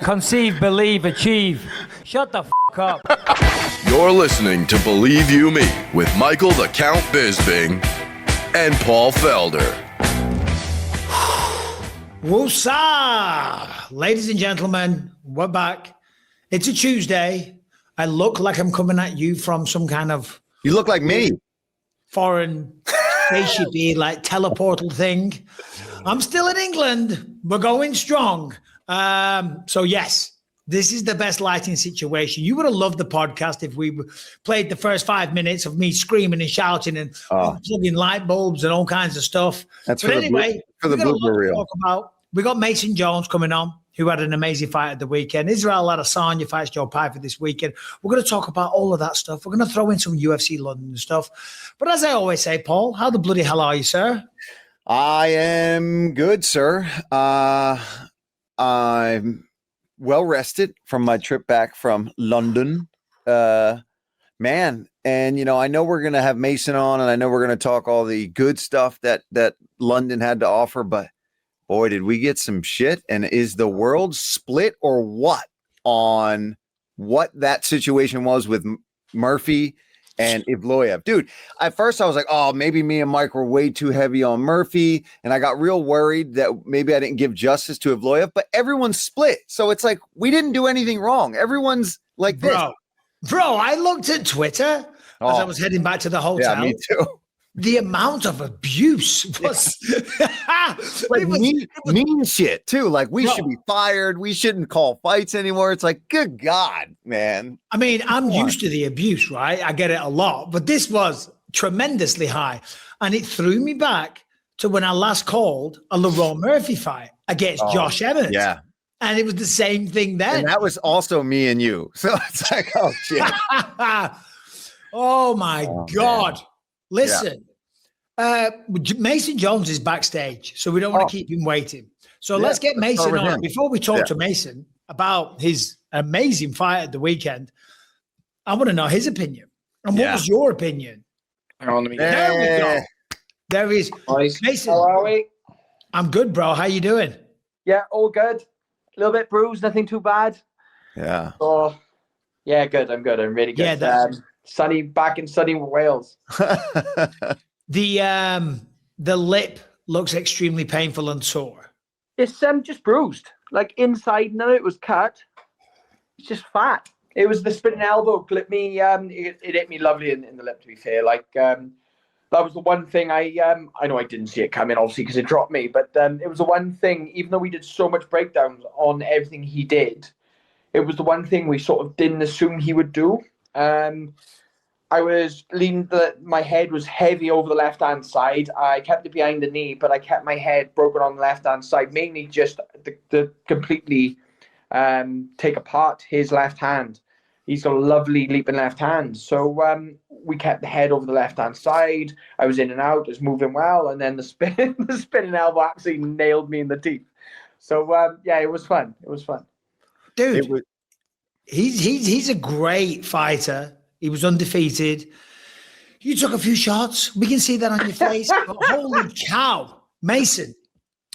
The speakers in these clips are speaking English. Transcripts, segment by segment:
conceive, believe, achieve. Shut the f*** up. You're listening to Believe You Me with Michael the Count Bisping and Paul Felder. Woosah! Ladies and gentlemen, we're back. It's a Tuesday. I look like I'm coming at you from some kind of... You look like me. Foreign spaceship-y, like teleportal thing. I'm still in England. We're going strong. So yes, this is the best lighting situation. You would have loved the podcast if we played the first 5 minutes of me screaming and shouting and plugging light bulbs and all kinds of stuff. That's but anyway, for the blooper reel. Talk about. We got Mason Jones coming on, who had an amazing fight at the weekend. Israel Adesanya fights Joe Pyfer this weekend. We're going to talk about all of that stuff. We're going to throw in some UFC London stuff. But as I always say, Paul, how the bloody hell are you, sir? I am good, sir. I'm well rested from my trip back from London. Man, and you know, I know we're going to have Mason on, and I know we're going to talk all the good stuff that London had to offer, but boy, did we get some shit. And is the world split or what on what that situation was with Murphy and Evloev? Dude, at first I was like, oh, maybe me and Mike were way too heavy on Murphy. And I got real worried that maybe I didn't give justice to Evloev, but everyone's split. So it's like, we didn't do anything wrong. Everyone's like this. Bro, I looked at Twitter as I was heading back to the hotel. Yeah, me too. The amount of abuse was like mean shit too. Like we should be fired. We shouldn't call fights anymore. It's like, good God, man. I mean, I'm used to the abuse, right? I get it a lot, but this was tremendously high. And it threw me back to when I last called a Lerone Murphy fight against Josh Emmett. Yeah. And it was the same thing then. And that was also me and you. So it's like, oh shit. Oh my God. Man. Listen, Mason Jones is backstage, so we don't want to keep him waiting. So let's get Mason on. Before we talk to Mason about his amazing fight at the weekend, I want to know his opinion. And what was your opinion? There we go. There is Mason. How are we? I'm good, bro. How you doing? Yeah, all good. A little bit bruised, nothing too bad. Yeah. Oh, yeah, good. I'm good. I'm really good. Yeah, sunny, back in sunny Wales. The lip looks extremely painful and sore. It's just bruised. Like inside, none of it was cut. It's just fat. It was the spinning elbow clipped me. It hit me lovely in the lip. To be fair, like that was the one thing I know I didn't see it coming, obviously, because it dropped me. But it was the one thing. Even though we did so much breakdowns on everything he did, it was the one thing we sort of didn't assume he would do. I was leaning, my head was heavy over the left-hand side. I kept it behind the knee, but I kept my head broken on the left-hand side, mainly just to completely take apart his left hand. He's got a lovely leaping left hand. So we kept the head over the left-hand side. I was in and out, it was moving well, and then the spinning elbow absolutely nailed me in the teeth. So, yeah, it was fun. It was fun. Dude, he's a great fighter. He was undefeated. You took a few shots. We can see that on your face. But holy cow, Mason,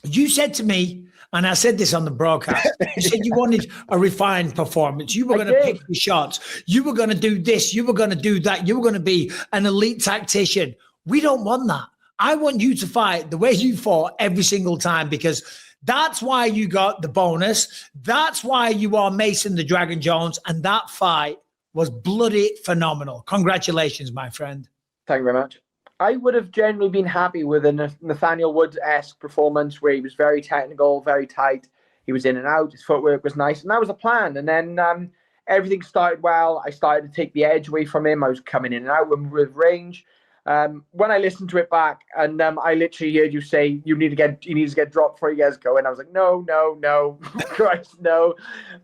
you said to me, and I said this on the broadcast, you said you wanted a refined performance. You were going to pick the shots. You were going to do this. You were going to do that. You were going to be an elite tactician. We don't want that. I want you to fight the way you fought every single time, because that's why you got the bonus. That's why you are Mason the Dragon Jones. And that fight was bloody phenomenal. Congratulations, my friend. Thank you very much. I would have generally been happy with a Nathaniel Woods-esque performance where he was very technical, very tight. He was in and out. His footwork was nice. And that was the plan. And then everything started well. I started to take the edge away from him. I was coming in and out with range. When I listened to it back, and I literally heard you say you need to get dropped before you guys go, and I was like, no, Christ, no.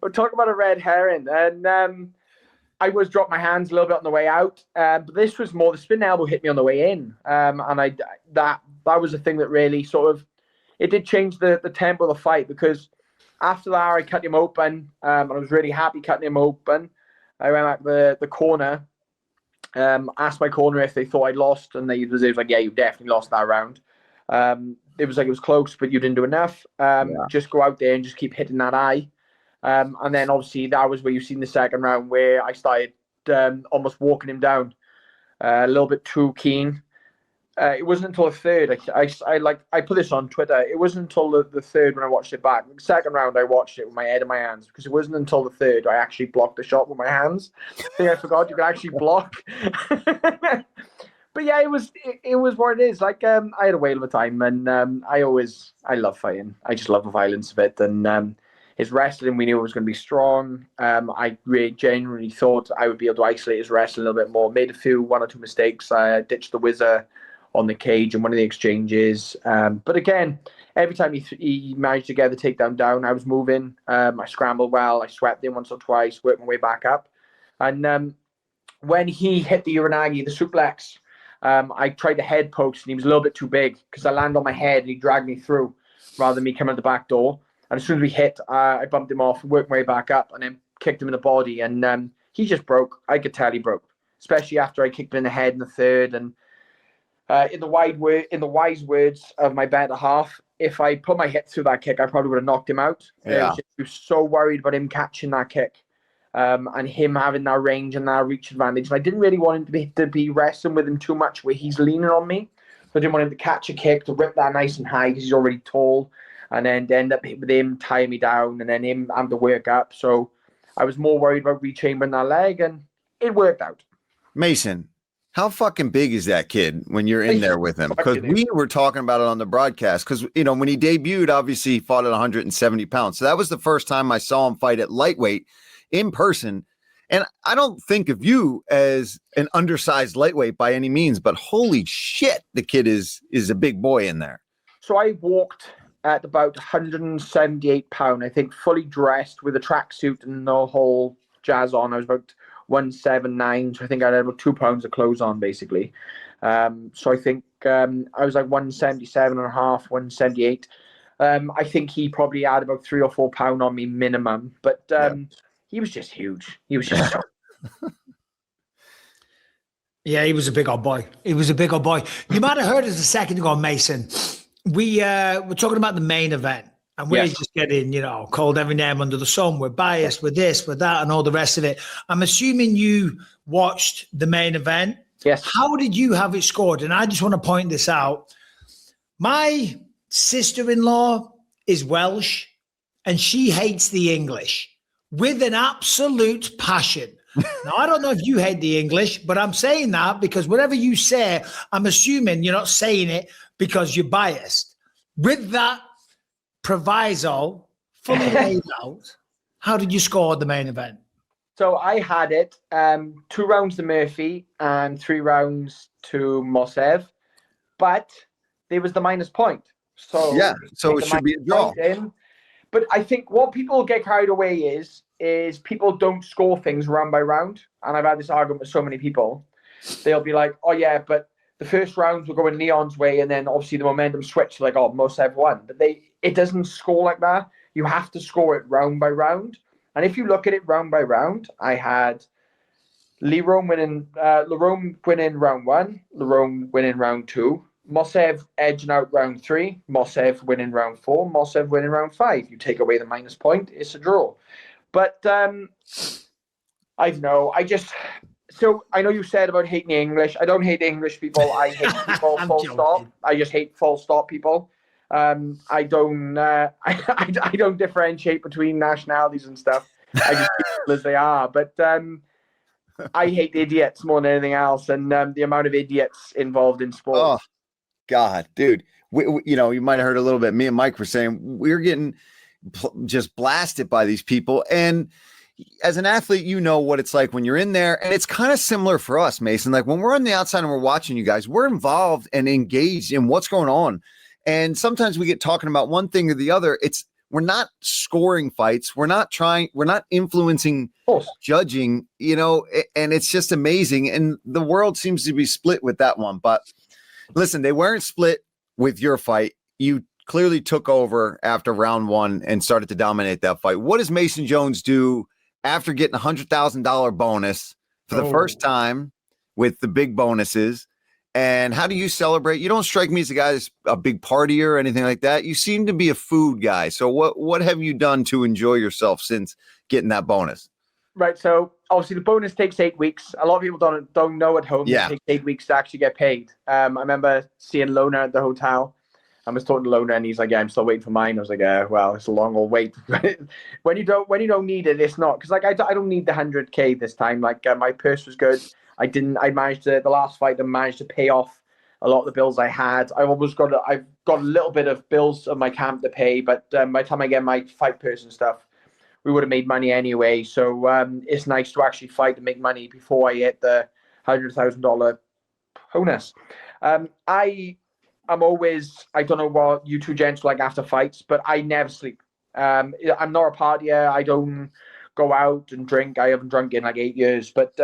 We're talking about a red herring. And I was dropped my hands a little bit on the way out, but this was more the spin elbow hit me on the way in, and that was the thing that really sort of it did change the tempo of the fight, because after that I cut him open, and I was really happy cutting him open. I went back the corner, asked my corner if they thought I'd lost, and they was like, yeah, you definitely lost that round. It was like it was close, but you didn't do enough. Just go out there and just keep hitting that eye. And then obviously that was where you've seen the second round where I started almost walking him down a little bit too keen. It wasn't until the third. I put this on Twitter. It wasn't until the third when I watched it back. The second round, I watched it with my head in my hands because it wasn't until the third I actually blocked the shot with my hands. I think I forgot you could actually block. But yeah, it was what it is. Like I had a whale of a time, and I love fighting. I just love the violence of it, and his wrestling, we knew it was going to be strong. I really genuinely thought I would be able to isolate his wrestling a little bit more. Made one or two mistakes. I ditched the whizzer on the cage in one of the exchanges. But again, every time he managed to get the takedown down, I was moving. I scrambled well. I swept him once or twice, worked my way back up. And when he hit the Uranagi, the suplex, I tried the head post, and he was a little bit too big because I landed on my head and he dragged me through rather than me coming out the back door. And as soon as we hit, I bumped him off, worked my way back up, and then kicked him in the body. And he just broke. I could tell he broke, especially after I kicked him in the head in the third. And in the wise words of my better half, if I put my hip through that kick, I probably would have knocked him out. Yeah. I was so worried about him catching that kick and him having that range and that reach advantage. And I didn't really want him to be wrestling with him too much where he's leaning on me. So I didn't want him to catch a kick, to rip that nice and high because he's already tall, and then to end up with him tying me down and then him having to work up. So I was more worried about rechambering that leg, and it worked out. Mason, how fucking big is that kid when you're in there with him? Because we were talking about it on the broadcast. Because, when he debuted, obviously he fought at 170 pounds. So that was the first time I saw him fight at lightweight in person. And I don't think of you as an undersized lightweight by any means, but holy shit, the kid is a big boy in there. So I walked at about 178 pounds, I think, fully dressed with a tracksuit and the whole jazz on. I was about 179, so I think I had about 2 pounds of clothes on, basically. So I think I was like 177 and a half, 178. I think he probably had about 3 or 4 pounds on me minimum, but he was just huge. He was just Yeah, he was a big old boy. He was a big old boy. You might have heard us a second ago, Mason. We're talking about the main event, and we're just getting, called every name under the sun. We're biased with this, with that, and all the rest of it. I'm assuming you watched the main event. Yes. How did you have it scored? And I just want to point this out. My sister-in-law is Welsh, and she hates the English with an absolute passion. Now, I don't know if you hate the English, but I'm saying that because whatever you say, I'm assuming you're not saying it because you're biased. With that proviso fully laid out, how did you score the main event? So I had it 2 rounds to Murphy and 3 rounds to Mosev, but there was the minus point. So so it should be a draw. But I think what people get carried away is people don't score things round by round. And I've had this argument with so many people. They'll be like, oh yeah, but the first rounds were going Leon's way, and then obviously the momentum switched, like, oh, Mosev won. But it doesn't score like that. You have to score it round by round. And if you look at it round by round, I had Lerone winning round 1, Lerone winning round 2, Mosev edging out round 3, Mosev winning round 4, Mosev winning round 5. You take away the minus point, it's a draw. But I don't know. So I know you said about hating the English. I don't hate English people. I hate people full stop. I just hate full stop people. I don't I don't differentiate between nationalities and stuff. I just keep people as they are. But I hate idiots more than anything else, and the amount of idiots involved in sport. Oh God, dude. We, you might have heard a little bit. Me and Mike were saying we're getting just blasted by these people, and as an athlete, you know what it's like when you're in there, and it's kind of similar for us, Mason. Like when we're on the outside and we're watching you guys, we're involved and engaged in what's going on. And sometimes we get talking about one thing or the other. We're not scoring fights. We're not influencing judging, and it's just amazing. And the world seems to be split with that one. But listen, they weren't split with your fight. You clearly took over after round 1 and started to dominate that fight. What does Mason Jones do after getting $100,000 bonus for the first time with the big bonuses? And how do you celebrate? You don't strike me as a guy that's a big partier or anything like that. You seem to be a food guy. So what have you done to enjoy yourself since getting that bonus? Right. So obviously the bonus takes 8 weeks. A lot of people don't know at home. Yeah. It takes 8 weeks to actually get paid. I remember seeing Lona at the hotel. I was talking to Lona and he's like, "Yeah, I'm still waiting for mine." I was like, well, it's a long old wait. when you don't need it, it's not. Because like I don't need the 100K this time. Like my purse was good. I managed to, the last fight, I managed to pay off a lot of the bills I had. I've got a little bit of bills of my camp to pay, but by the time I get my fight purse and stuff, we would have made money anyway. So it's nice to actually fight and make money before I hit the $100,000 bonus. I'm always, I don't know what you two gents like after fights, but I never sleep. I'm not a partier. I don't go out and drink. I haven't drunk in like 8 years, but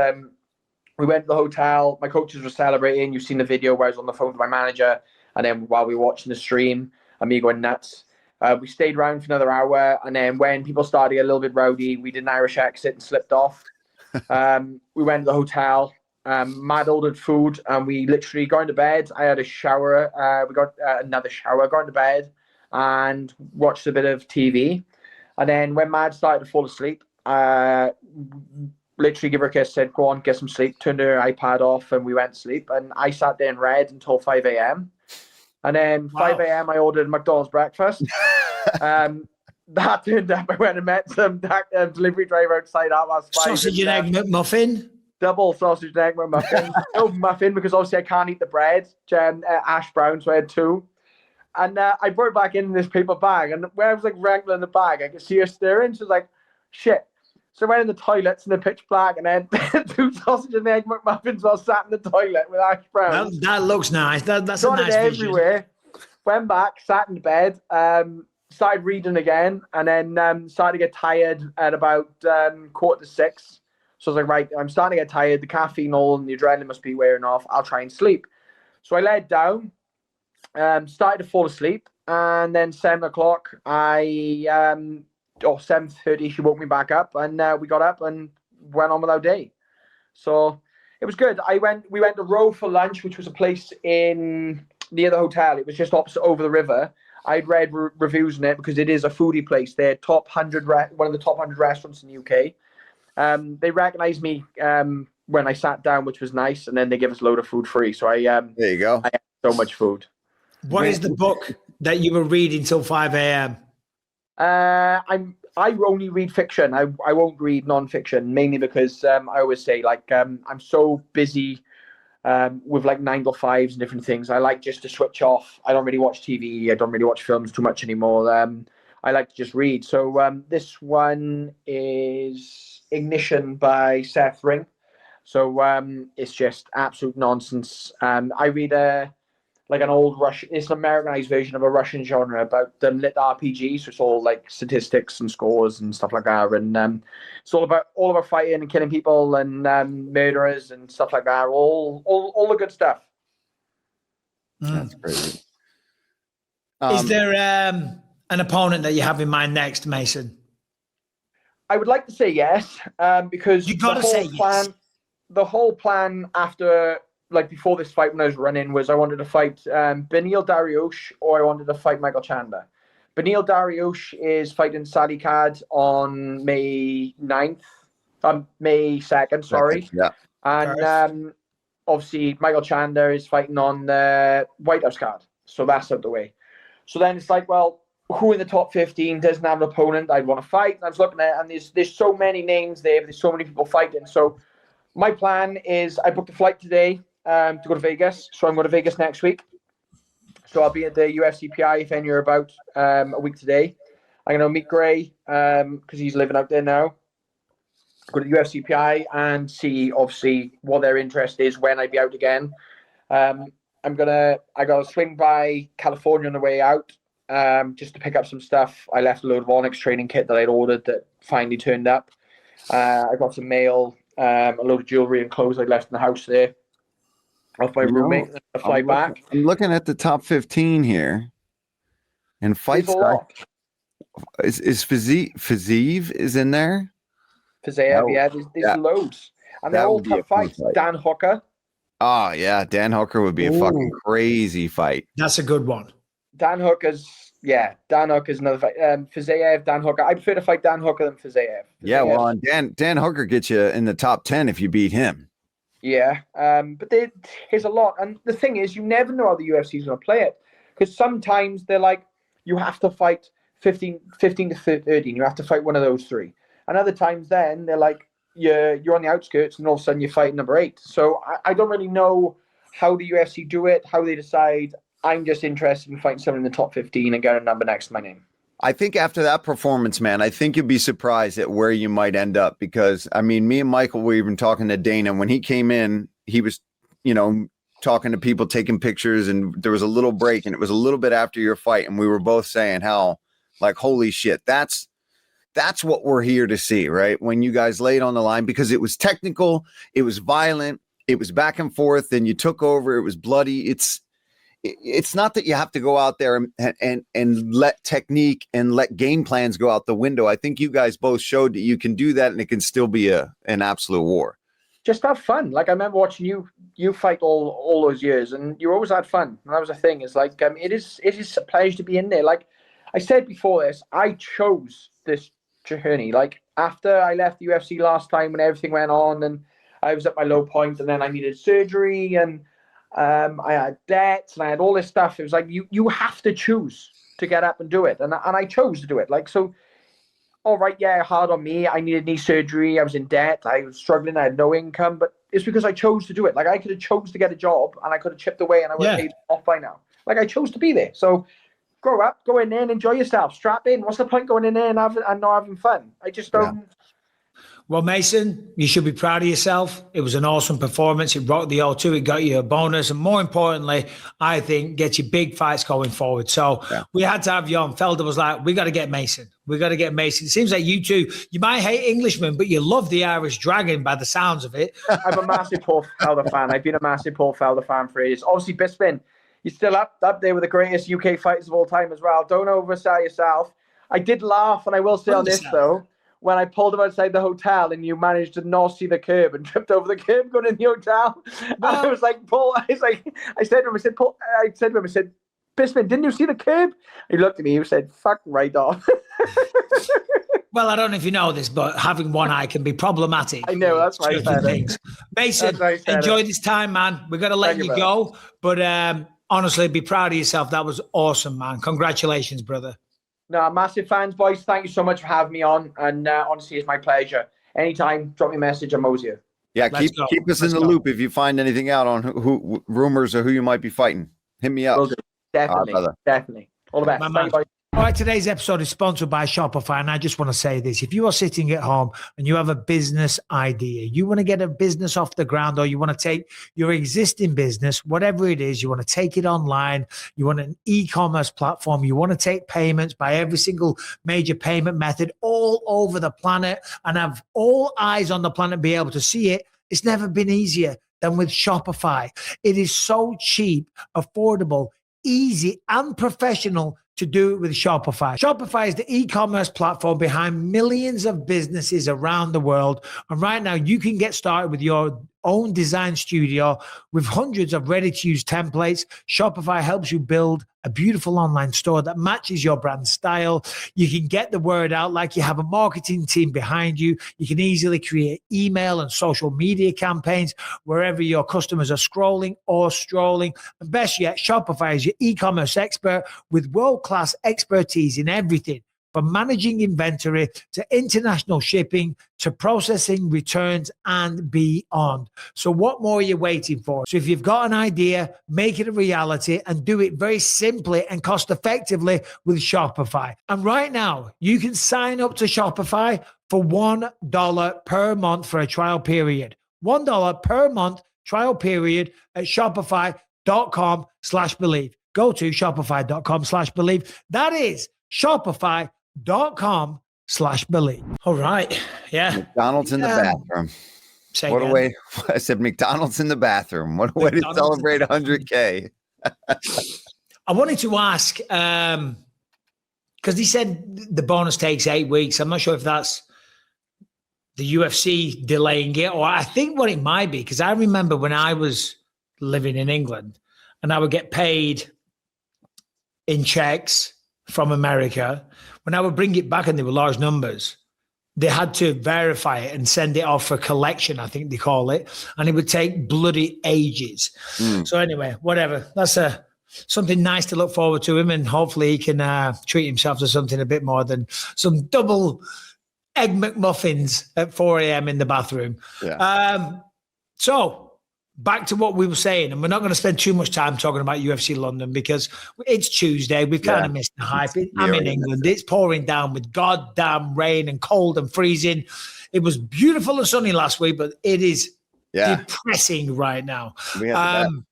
we went to the hotel. My coaches were celebrating. You've seen the video where I was on the phone with my manager. And then while we were watching the stream, me going nuts. We stayed around for another hour. And then when people started to get a little bit rowdy, we did an Irish exit and slipped off. We went to the hotel. Mad ordered food. And we literally got into bed. I had a shower. We got another shower, got into bed and watched a bit of TV. And then when Mad started to fall asleep, literally give her a kiss, said, "Go on, get some sleep," turned her iPad off and we went to sleep. And I sat there and read until 5 a.m. And then 5 a.m. I ordered McDonald's breakfast. That turned up. I went and met some delivery driver outside at 5:30. Sausage and egg McMuffin. Double sausage and egg McMuffin. No muffin because obviously I can't eat the bread. Ash brown, so I had 2. And I brought it back in this paper bag. And when I was like wrangling the bag, I could see her staring. She was like, "Shit." So I went in the toilets in the pitch black and then 2 sausage and egg McMuffins while sat in the toilet with ash brown. That looks nice. That's Got a nice it vision. everywhere. Went back, sat in bed, started reading again, and then started to get tired at about 5:45. So I was like, right, I'm starting to get tired. The caffeine all and the adrenaline must be wearing off. I'll try and sleep. So I laid down, started to fall asleep, and then 7 o'clock, 7:30, she woke me back up, and we got up and went on with our day. So it was good. We went to Row for lunch, which was a place near the hotel. It was just opposite over the river. I'd read reviews on it because it is a foodie place. They're one of the top 100 restaurants in the UK. They recognized me when I sat down, which was nice, and then they give us a load of food free. So there you go. I had so much food. What is the book that you were reading till 5 a.m.? I only read fiction. I won't read non-fiction, mainly because I always say I'm so busy with like 9 to 5s and different things. I like just to switch off. I don't really watch TV. I don't really watch films too much anymore. I like to just read. So this one is Ignition by Seth Ring. So it's just absolute nonsense. I read an old Russian, it's an Americanized version of a Russian genre about lit RPG. So it's all like statistics and scores and stuff like that. And it's all about fighting and killing people and murderers and stuff like that. All the good stuff. That's crazy. Is there an opponent that you have in mind next, Mason? I would like to say yes, because you got to say yes. The whole plan after, like before this fight when I was running, was I wanted to fight Beneil Dariush or I wanted to fight Michael Chandler. Beneil Dariush is fighting Sally Card on May 2nd, sorry. Yeah. And obviously Michael Chandler is fighting on the White House card. So that's out the way. So then it's like, well, who in the top 15 doesn't have an opponent I'd want to fight? And I was looking at it, and there's so many names there. There's so many people fighting. So my plan is I booked a flight today to go to Vegas. So I'm going to Vegas next week. So I'll be at the UFC PI if any are about a week today. I'm going to meet Gray because he's living out there now. Go to the UFC PI and see obviously what their interest is when I be out again. I got to swing by California on the way out just to pick up some stuff. I left a load of Onyx training kit that I'd ordered that finally turned up. I got some mail, a load of jewelry and clothes I left in the house there. Off my roommate, I fly back. I'm looking at the top 15 here, and fight start. Is Fiziev is in there? Fiziev, yeah. There's loads, and they're all tough fights. Dan Hooker. Oh, yeah. Dan Hooker would be a fucking crazy fight. That's a good one. Dan Hooker's another fight. Fiziev, Dan Hooker. I prefer to fight Dan Hooker than Fiziev. Yeah, well, and Dan Hooker gets you in the top 10 if you beat him. Yeah, but there's a lot. And the thing is, you never know how the UFC is going to play it. Because sometimes they're like, you have to fight 15 to 13. You have to fight one of those three. And other times then they're like, you're on the outskirts and all of a sudden you're fighting number 8. So I don't really know how the UFC do it, how they decide. I'm just interested in fighting someone in the top 15 and getting a number next to my name. I think after that performance, man, I think you'd be surprised at where you might end up because, I mean, me and Michael were even talking to Dana. When he came in, he was, talking to people, taking pictures, and there was a little break, and it was a little bit after your fight, and we were both saying how, like, holy shit, that's what we're here to see, right? When you guys laid on the line, because it was technical, it was violent, it was back and forth, then you took over, it was bloody. It's not that you have to go out there and let technique and let game plans go out the window. I think you guys both showed that you can do that, and it can still be an absolute war. Just have fun. Like, I remember watching you fight all those years, and you always had fun. And that was the thing. It's like, it is a pleasure to be in there. Like I said before this, I chose this journey. Like, after I left the UFC last time when everything went on and I was at my low point, and then I needed surgery, and I had debts, and I had all this stuff. It was like, you have to choose to get up and do it. And I chose to do it. Like, so, all right, yeah, hard on me. I needed knee surgery. I was in debt. I was struggling. I had no income. But it's because I chose to do it. Like, I could have chose to get a job, and I could have chipped away, and I would have paid off by now. Like, I chose to be there. So grow up, go in there and enjoy yourself. Strap in. What's the point going in there and not having fun? I just don't. Yeah. Well, Mason, you should be proud of yourself. It was an awesome performance. It rocked the O2. It got you a bonus. And more importantly, I think, get you big fights going forward. So we had to have you on. Felder was like, we got to get Mason. We got to get Mason. It seems like you two, you might hate Englishmen, but you love the Irish Dragon by the sounds of it. I'm a massive Paul Felder fan. I've been a massive Paul Felder fan for ages. Obviously, Bisping, you're still up there with the greatest UK fighters of all time as well. Don't oversell yourself. I did laugh, and I will say on this, though, when I pulled him outside the hotel and you managed to not see the curb and tripped over the curb going in the hotel. And I was like, Paul, I said to him, Paul, Bisping, didn't you see the curb? He looked at me, he said, fuck right off. Well, I don't know if you know this, but having one eye can be problematic. I know, that's right. Mason, enjoy this time, man. We're going to let you go. But honestly, be proud of yourself. That was awesome, man. Congratulations, brother. No, massive fans, boys. Thank you so much for having me on. And honestly, it's my pleasure. Anytime, drop me a message. I'm always here. Yeah, keep us in the loop if you find anything out on who rumors or who you might be fighting. Hit me up. Definitely. All the best. Thank you, boys. All right, today's episode is sponsored by Shopify, and I just want to say this. If you are sitting at home and you have a business idea, you want to get a business off the ground, or you want to take your existing business, whatever it is, you want to take it online, you want an e-commerce platform, you want to take payments by every single major payment method all over the planet and have all eyes on the planet be able to see it, it's never been easier than with Shopify. It is so cheap, affordable, easy, and professional to do it with Shopify. Shopify is the e-commerce platform behind millions of businesses around the world. And right now you can get started with your own design studio with hundreds of ready-to-use templates. Shopify helps you build a beautiful online store that matches your brand style. You can get the word out like you have a marketing team behind you. You can easily create email and social media campaigns wherever your customers are scrolling or strolling. And best yet, Shopify is your e-commerce expert with world-class expertise in everything from managing inventory to international shipping to processing returns and beyond. So what more are you waiting for? So if you've got an idea, make it a reality and do it very simply and cost effectively with Shopify. And right now, you can sign up to Shopify for $1 per month for a trial period. $1 per month trial period at shopify.com/believe. Go to shopify.com/believe. That is shopify.com/believe. All right. Yeah. McDonald's in the bathroom. What a way. I said McDonald's in the bathroom. What a way to celebrate 100K. I wanted to ask, because he said the bonus takes 8 weeks. I'm not sure if that's the UFC delaying it, or I think what it might be, because I remember when I was living in England, and I would get paid in checks from America. When I would bring it back and they were large numbers, they had to verify it and send it off for collection, I think they call it. And it would take bloody ages. So anyway, whatever. That's something nice to look forward to him. And hopefully he can treat himself to something a bit more than some double egg McMuffins at 4 a.m. in the bathroom. Yeah. So back to what we were saying, and we're not going to spend too much time talking about UFC London because it's Tuesday. We've kind of missed the hype. I'm in England. It's pouring down with goddamn rain and cold and freezing. It was beautiful and sunny last week, but it is depressing right now. We had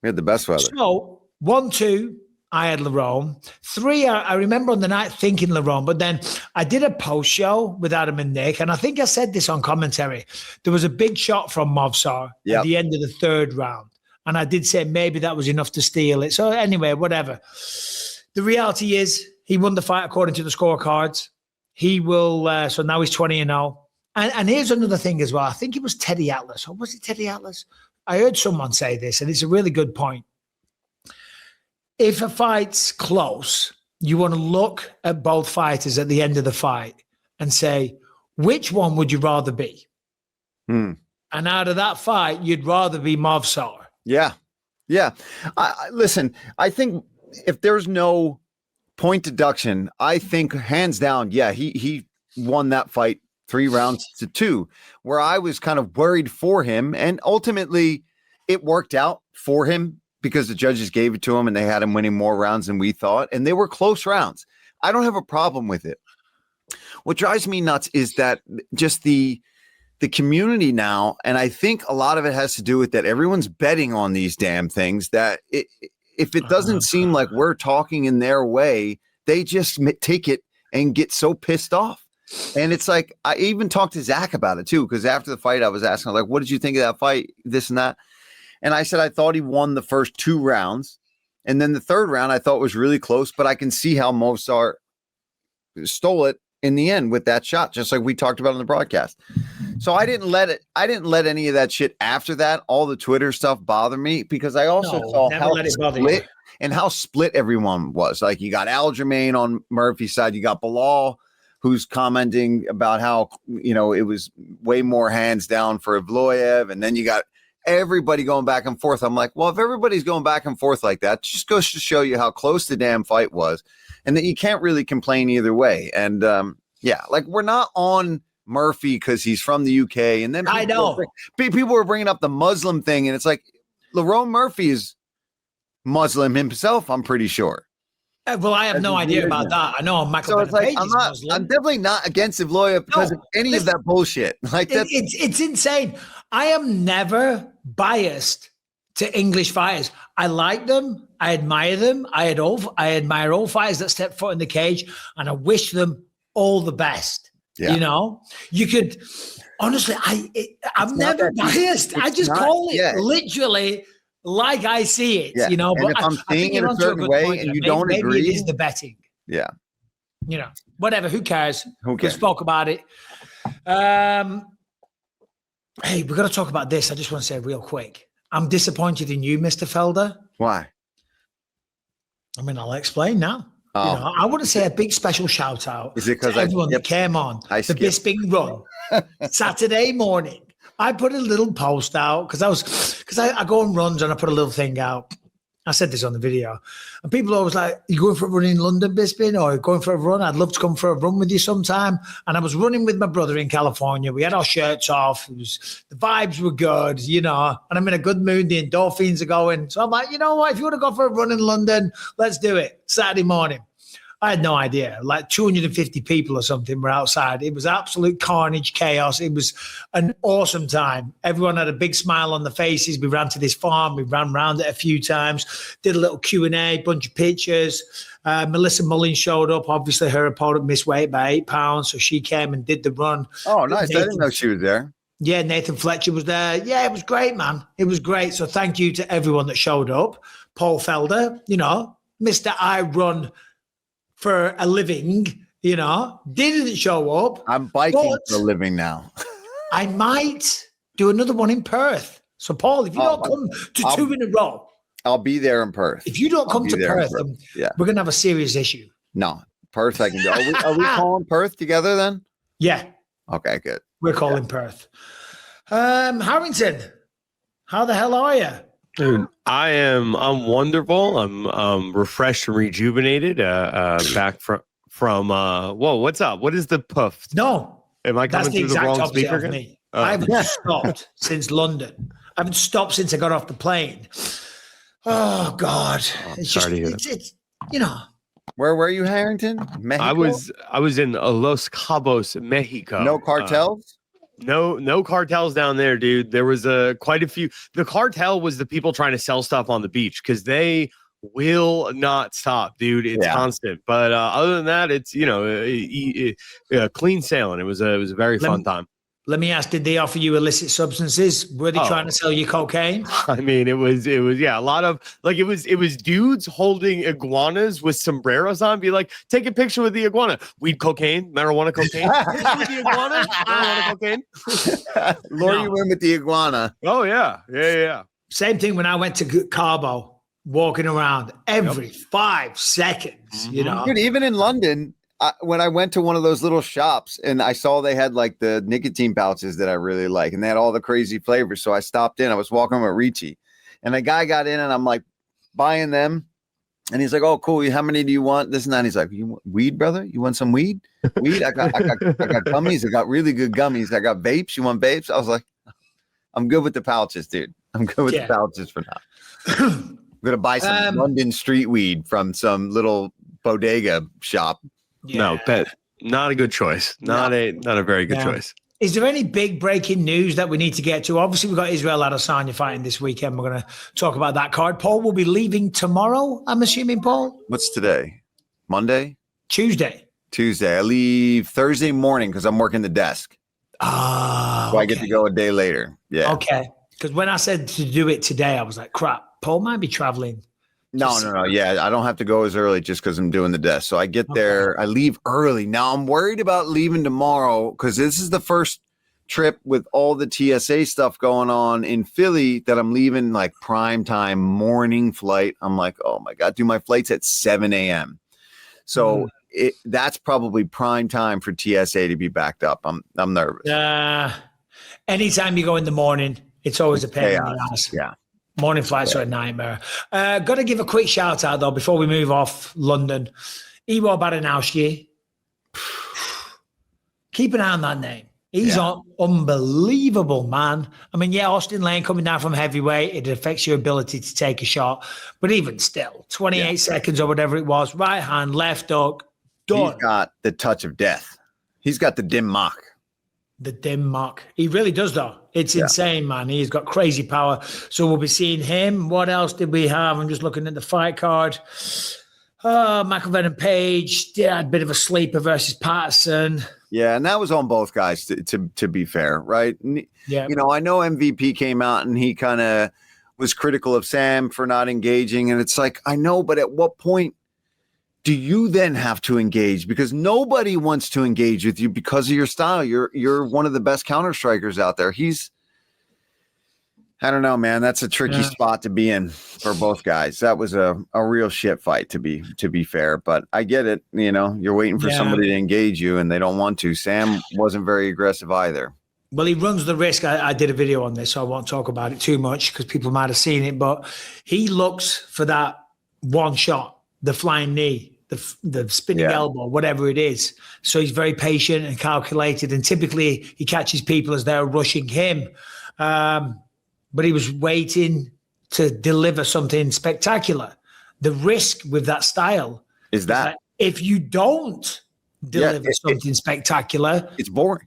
the best weather. So 1, 2, I had Lerone. 3, I remember on the night thinking Lerone, but then I did a post show with Adam and Nick, and I think I said this on commentary. There was a big shot from Movsar at the end of the 3rd round, and I did say maybe that was enough to steal it. So anyway, whatever. The reality is he won the fight according to the scorecards. He will, so now he's 20-0. And here's another thing as well. I think it was Teddy Atlas, or was it Teddy Atlas? I heard someone say this, and it's a really good point. If a fight's close, you want to look at both fighters at the end of the fight and say, which one would you rather be? And out of that fight, you'd rather be Movsar. Yeah. Yeah. Listen, I think if there's no point deduction, I think hands down, he won that fight 3 rounds to 2, where I was kind of worried for him. And ultimately, it worked out for him, because the judges gave it to him and they had him winning more rounds than we thought. And they were close rounds. I don't have a problem with it. What drives me nuts is that just the community now, and I think a lot of it has to do with that everyone's betting on these damn things, that if it doesn't seem like we're talking in their way, they just take it and get so pissed off. And it's like, I even talked to Zach about it too, because after the fight, I was asking, like, what did you think of that fight? This and that. And I said, I thought he won the first 2 rounds. And then the 3rd round, I thought was really close, but I can see how Movsar stole it in the end with that shot, just like we talked about on the broadcast. So I didn't let any of that shit after that, all the Twitter stuff bother me, because I also saw how split everyone was. Like, you got Aljamain on Murphy's side, you got Bilal, who's commenting about how, it was way more hands down for Evloev. And then you got everybody going back and forth. I'm like, well, if everybody's going back and forth like that, just goes to show you how close the damn fight was, and that you can't really complain either way. And like, we're not on Murphy because he's from the UK. And then people were bringing up the Muslim thing, and it's like, Lerone Murphy is Muslim himself, I'm pretty sure. Well, I have no idea about that. I know Michael. So it's like, I'm definitely not against Evloev because of any of that bullshit. Like, it's insane. I am never biased to English fighters. I like them. I admire them. I admire all fighters that step foot in the cage, and I wish them all the best. Yeah. You could honestly. I'm never biased. I just call it literally like I see it. Yeah. And but if I'm seeing it a certain way and you don't agree, maybe it is the betting. Yeah. Whatever. Who cares? We spoke about it. Hey, we're going to talk about this. I just want to say real quick. I'm disappointed in you, Mr. Felder. Why? I mean, I'll explain now. I want to say a big special shout out to everyone that came on the Bisping run Saturday morning. I put a little post out because I go on runs and I put a little thing out. I said this on the video, and people are always like, you going for a run in London, Bisping, or going for a run? I'd love to come for a run with you sometime. And I was running with my brother in California. We had our shirts off. The vibes were good, and I'm in a good mood. The endorphins are going. So I'm like, you know what? If you want to go for a run in London, let's do it. Saturday morning. I had no idea. Like 250 people or something were outside. It was absolute carnage, chaos. It was an awesome time. Everyone had a big smile on their faces. We ran to this farm. We ran around it a few times, did a little Q&A, bunch of pictures. Melissa Mullins showed up. Obviously, her opponent missed weight by 8 pounds, so she came and did the run. Oh, nice. I didn't know she was there. Yeah, Nathan Fletcher was there. Yeah, it was great, man. It was great. So thank you to everyone that showed up. Paul Felder, Mr. I Run for a living, didn't show up. I'm biking for a living now. I might do another one in Perth. So, Paul, if you don't come to two in a row, I'll be there in Perth. if you don't come to Perth, yeah, we're going to have a serious issue. No, Perth I can do. Are we calling Perth together then? Yeah. Okay, good. We're calling Perth. Harrington, how the hell are you? Dude, I'm wonderful. I'm refreshed and rejuvenated. Back from whoa, what's up? What is the puff? No. Am I coming through the wrong speaker again? Me. I haven't stopped since London. I haven't stopped since I got off the plane. Oh God. It's sorry to hear that. It's you know. Where were you, Harrington? Mexico? I was in Los Cabos, Mexico. No cartels? No cartels down there, dude. There was quite a few. The cartel was the people trying to sell stuff on the beach because they will not stop, dude. It's constant. But other than that, it's clean sailing. It was a very fun time. Let me ask, did they offer you illicit substances? Were they trying to sell you cocaine? I mean, it was a lot of like it was dudes holding iguanas with sombreros on, be like, take a picture with the iguana. Weed, cocaine, marijuana, cocaine. With the iguana, marijuana, cocaine. Lure you in with the iguana. Oh yeah. Same thing when I went to Cabo, walking around every 5 seconds, you know. Dude, even in London, when I went to one of those little shops and I saw they had like the nicotine pouches that I really like and they had all the crazy flavors. So I stopped in. I was walking with Richie and a guy got in and I'm like buying them. And he's like, oh, cool. How many do you want? This and that. And he's like, you want weed, brother? You want some weed? Weed? I got gummies. I got really good gummies. I got vapes. You want vapes? I was like, I'm good with the pouches, dude. I'm good with the pouches for now. I'm going to buy some London street weed from some little bodega shop. Yeah. No, not a good choice. Not a very good choice. Is there any big breaking news that we need to get to? Obviously, we've got Israel Adesanya fighting this weekend. We're going to talk about that card. Paul will be leaving tomorrow, I'm assuming, Paul? What's today? Monday? Tuesday. I leave Thursday morning because I'm working the desk. So I get to go a day later. Yeah. Okay. Because when I said to do it today, I was like, crap, Paul might be traveling. No. Yeah, I don't have to go as early just because I'm doing the desk. So I get there, I leave early. Now I'm worried about leaving tomorrow because this is the first trip with all the TSA stuff going on in Philly that I'm leaving like prime time morning flight. I'm like, oh my God, do my flight's at 7 a.m. So that's probably prime time for TSA to be backed up. I'm nervous. Anytime you go in the morning, it's always a pain in the ass. Yeah. Morning flights are a nightmare. Got to give a quick shout out, though, before we move off London. Iwo Baranowski. Keep an eye on that name. He's unbelievable, man. I mean, Austin Lane coming down from heavyweight, it affects your ability to take a shot. But even still, 28 seconds or whatever it was, right hand, left hook, done. He's got the touch of death. He's got the dim mock. The dim mock. He really does, though. It's insane, man. He's got crazy power. So we'll be seeing him. What else did we have? I'm just looking at the fight card. McElveen and Page. Yeah, a bit of a sleeper versus Patterson. Yeah, and that was on both guys, to be fair, right? Yeah. You know, I know MVP came out and he kind of was critical of Sam for not engaging. And it's like, I know, but at what point do you then have to engage? Because nobody wants to engage with you because of your style. You're one of the best counter strikers out there. I don't know, man. That's a tricky spot to be in for both guys. That was a real shit fight to be fair, but I get it. You know, you're waiting for somebody to engage you and they don't want to. Sam wasn't very aggressive either. Well, he runs the risk. I did a video on this, so I won't talk about it too much because people might have seen it, but he looks for that one shot, the flying knee, the spinning elbow, whatever it is. So he's very patient and calculated, and typically he catches people as they're rushing him. But he was waiting to deliver something spectacular. The risk with that style is that if you don't deliver something spectacular, it's boring.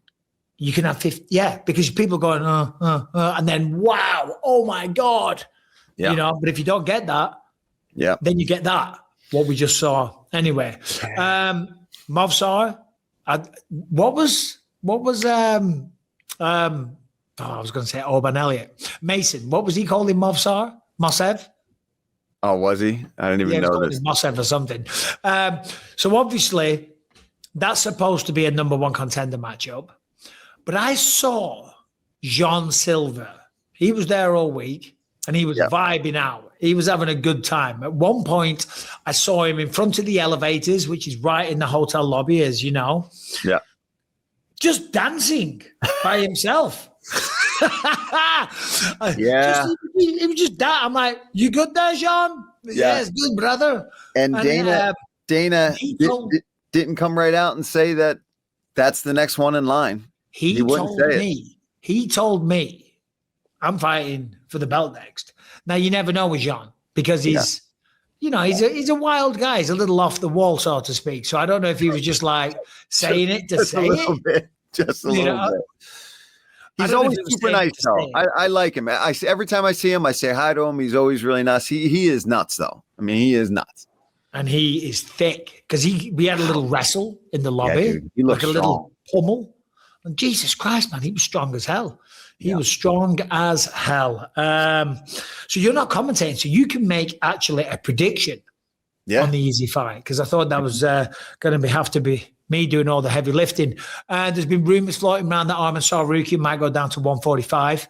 You can have 50, because people are going, and then, wow, oh my God. You know, but if you don't get that, then you get that, what we just saw. Anyway, Movsar, what was I was going to say Orban Elliott. Mason, what was he called in Movsar? Mosev? Oh, was he? I didn't even know this. Mosev or something. So obviously, that's supposed to be a number one contender matchup. But I saw Jean Silva He was there all week and he was vibing out. He was having a good time. At one point, I saw him in front of the elevators, which is right in the hotel lobby, as you know. Yeah. Just dancing by himself. Yeah. He was just that. I'm like, you good there, Sean? Yeah, it's good, brother. And Dana didn't come right out and say that that's the next one in line. He told me I'm fighting for the belt next. Now you never know with Jean because he's a wild guy. He's a little off the wall, so to speak. So I don't know if he was just like saying it to say it. Just a little bit. He's always super nice, though. I like him. Every time I see him, I say hi to him. He's always really nice. He is nuts, though. I mean, he is nuts. And he is thick because we had a little wrestle in the lobby. Yeah, dude, he looks like a little pummel. And Jesus Christ, man, he was strong as hell. He was strong as hell. So you're not commentating. So you can make actually a prediction on the Izzy fight because I thought that was going to have to be me doing all the heavy lifting. There's been rumors floating around that Arman Saruki might go down to 145.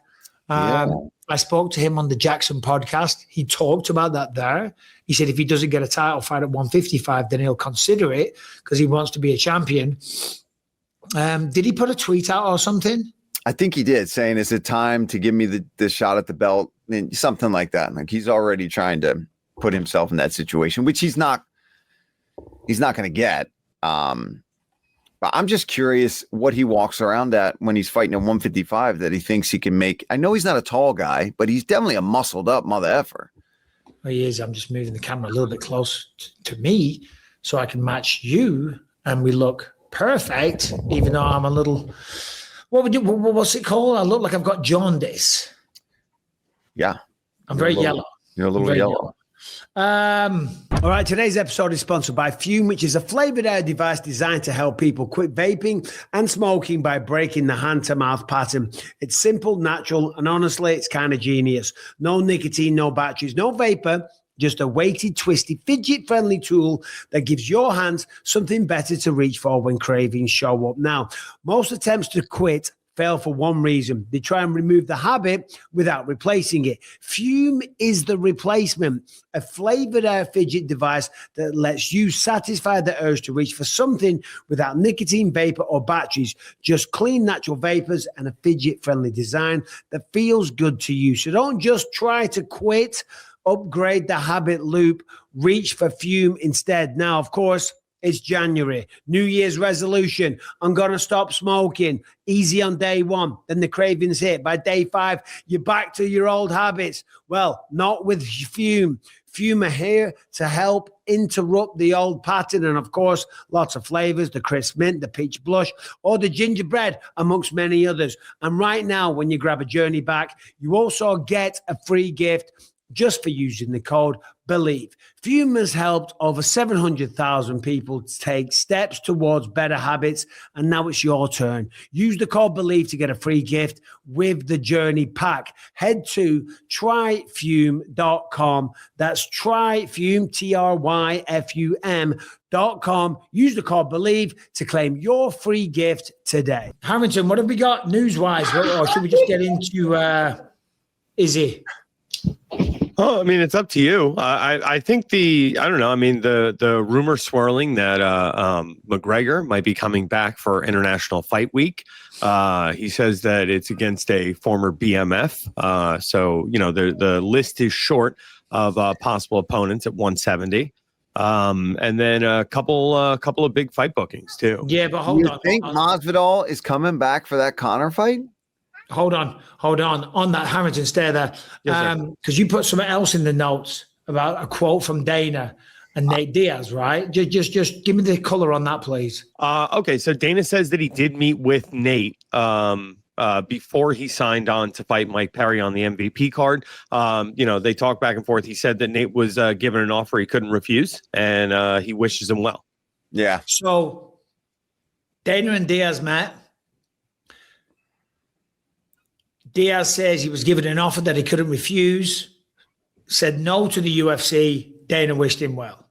I spoke to him on the Jackson podcast. He talked about that there. He said if he doesn't get a title fight at 155, then he'll consider it because he wants to be a champion. Did he put a tweet out or something? I think he did, saying, is it time to give me the shot at the belt? And something like that. Like he's already trying to put himself in that situation, which he's not going to get. But I'm just curious what he walks around at when he's fighting at 155 that he thinks he can make. I know he's not a tall guy, but he's definitely a muscled up mother effer. Well, he is. I'm just moving the camera a little bit close to me so I can match you and we look perfect, even though I'm a little, what's it called? I look like I've got jaundice. Yeah. I'm very yellow. You're a little yellow. All right, today's episode is sponsored by Fume, which is a flavored air device designed to help people quit vaping and smoking by breaking the hand-to-mouth pattern. It's simple, natural, and honestly, it's kind of genius. No nicotine, no batteries, no vapor, just a weighted, twisty, fidget-friendly tool that gives your hands something better to reach for when cravings show up. Now, most attempts to quit fail for one reason. They try and remove the habit without replacing it. Fume is the replacement, a flavored air fidget device that lets you satisfy the urge to reach for something without nicotine, vapor, or batteries. Just clean, natural vapors and a fidget-friendly design that feels good to you. So don't just try to quit, upgrade the habit loop, reach for Fume instead. Now, of course, it's January, New Year's resolution. I'm going to stop smoking. Easy on day one. Then the cravings hit. By day 5, you're back to your old habits. Well, not with Fume. Fume are here to help interrupt the old pattern. And of course, lots of flavors, the crisp mint, the peach blush, or the gingerbread, amongst many others. And right now, when you grab a journey back, you also get a free gift just for using the code BELIEVE. Fume has helped over 700,000 people take steps towards better habits, and now it's your turn. Use the code BELIEVE to get a free gift with the Journey Pack. Head to tryfume.com. That's tryfume, TRYFUM.com. Use the code BELIEVE to claim your free gift today. Harrington, what have we got news-wise? Or should we just get into Izzy? Oh, I mean, it's up to you. I think I don't know. I mean, the rumor swirling that McGregor might be coming back for International Fight Week. He says that it's against a former BMF. So, you know, the list is short of possible opponents at 170. And then a couple of big fight bookings too. Yeah, but hold on. You think Masvidal is coming back for that Conor fight? Hold on. On that Harrington, stay there. Because you put something else in the notes about a quote from Dana and Nate Diaz, right? Just give me the color on that, please. Okay, so Dana says that he did meet with Nate before he signed on to fight Mike Perry on the MVP card. You know, they talked back and forth. He said that Nate was given an offer he couldn't refuse, and he wishes him well. Yeah. So Dana and Diaz met. Diaz says he was given an offer that he couldn't refuse, said no to the UFC. Dana wished him well.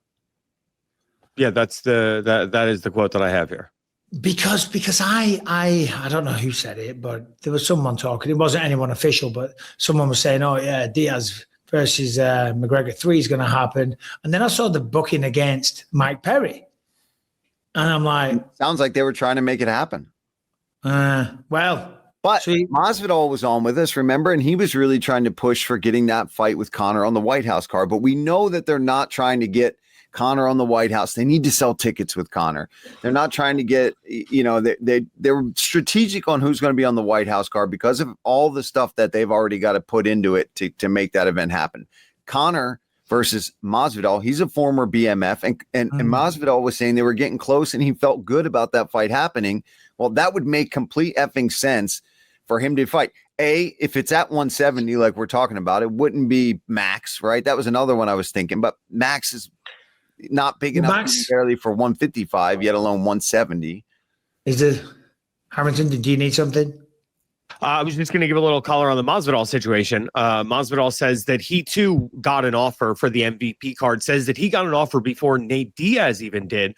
Yeah, that is the quote that I have here. Because I don't know who said it, but there was someone talking. It wasn't anyone official, but someone was saying, "Oh yeah, Diaz versus McGregor 3 is going to happen." And then I saw the booking against Mike Perry, and I'm like, sounds like they were trying to make it happen. Well. But Masvidal was on with us, remember? And he was really trying to push for getting that fight with Conor on the White House card. But we know that they're not trying to get Conor on the White House. They need to sell tickets with Conor. They're not trying to get, they're strategic on who's going to be on the White House card because of all the stuff that they've already got to put into it to make that event happen. Conor versus Masvidal, he's a former BMF, and Masvidal was saying they were getting close and he felt good about that fight happening. Well, that would make complete effing sense for him to fight. If it's at 170, like we're talking about, it wouldn't be Max, right? That was another one I was thinking, but Max is not big enough barely for 155, yet alone 170. Is it Harrington? Do you need something? I was just going to give a little color on the Masvidal situation. Masvidal says that he too got an offer for the MVP card, says that he got an offer before Nate Diaz even did.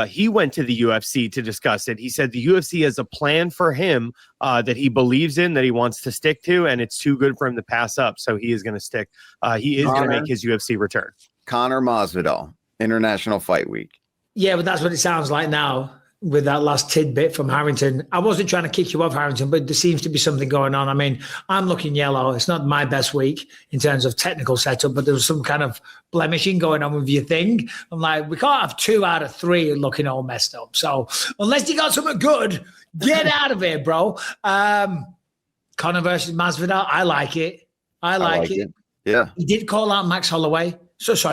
He went to the UFC to discuss it. He said the UFC has a plan for him that he believes in, that he wants to stick to, and it's too good for him to pass up. So he is going to stick. He is going to make his UFC return. Conor Masvidal, International Fight Week. Yeah, but that's what it sounds like now. With that last tidbit from Harrington. I wasn't trying to kick you off, Harrington, but there seems to be something going on. I mean, I'm looking yellow. It's not my best week in terms of technical setup, but there was some kind of blemishing going on with your thing. I'm like, we can't have 2 out of 3 looking all messed up. So unless you got something good, get out of here, bro. Conor versus Masvidal, I like it. I like it. Yeah. He did call out Max Holloway.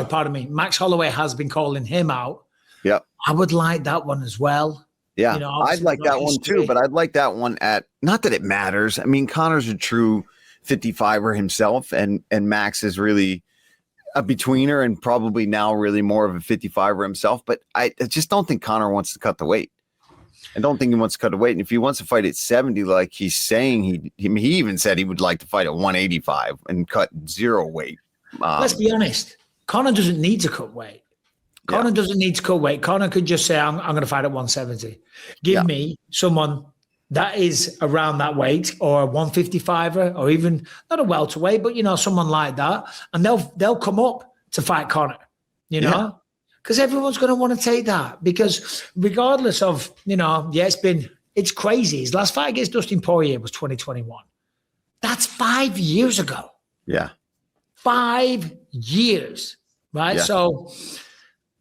Pardon me. Max Holloway has been calling him out. Yeah. I would like that one as well. Yeah, I'd like that one too, but I'd like that one at, not that it matters. I mean, Conor's a true 55er himself, and Max is really a betweener and probably now really more of a 55er himself. But I just don't think Conor wants to cut the weight. I don't think he wants to cut the weight. And if he wants to fight at 70, like he's saying, he even said he would like to fight at 185 and cut 0 weight. Let's be honest. Conor doesn't need to cut weight. Conor doesn't need to cut weight. Conor could just say, I'm going to fight at 170. Give me someone that is around that weight, or a 155er, or even not a welterweight, but, someone like that. And they'll come up to fight Conor, because everyone's going to want to take that, because regardless of, it's crazy. His last fight against Dustin Poirier was 2021. That's 5 years ago. Yeah. 5 years, right? Yeah. So...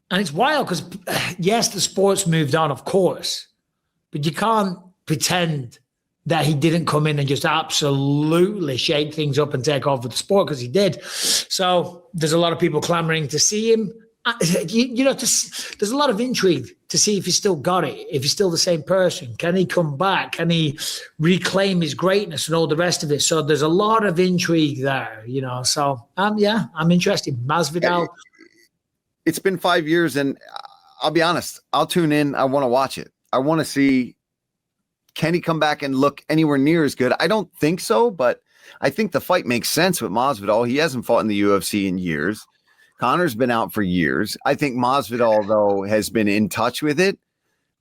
And it's wild because, yes, the sport's moved on, of course, but you can't pretend that he didn't come in and just absolutely shake things up and take over the sport, because he did. So there's a lot of people clamoring to see him. There's a lot of intrigue to see if he's still got it, if he's still the same person. Can he come back? Can he reclaim his greatness and all the rest of it? So there's a lot of intrigue there, So, I'm interested. Masvidal. It's been 5 years, and I'll be honest, I'll tune in. I want to watch it. I want to see, can he come back and look anywhere near as good? I don't think so, but I think the fight makes sense with Masvidal. He hasn't fought in the UFC in years. Conor's been out for years. I think Masvidal, though, has been in touch with it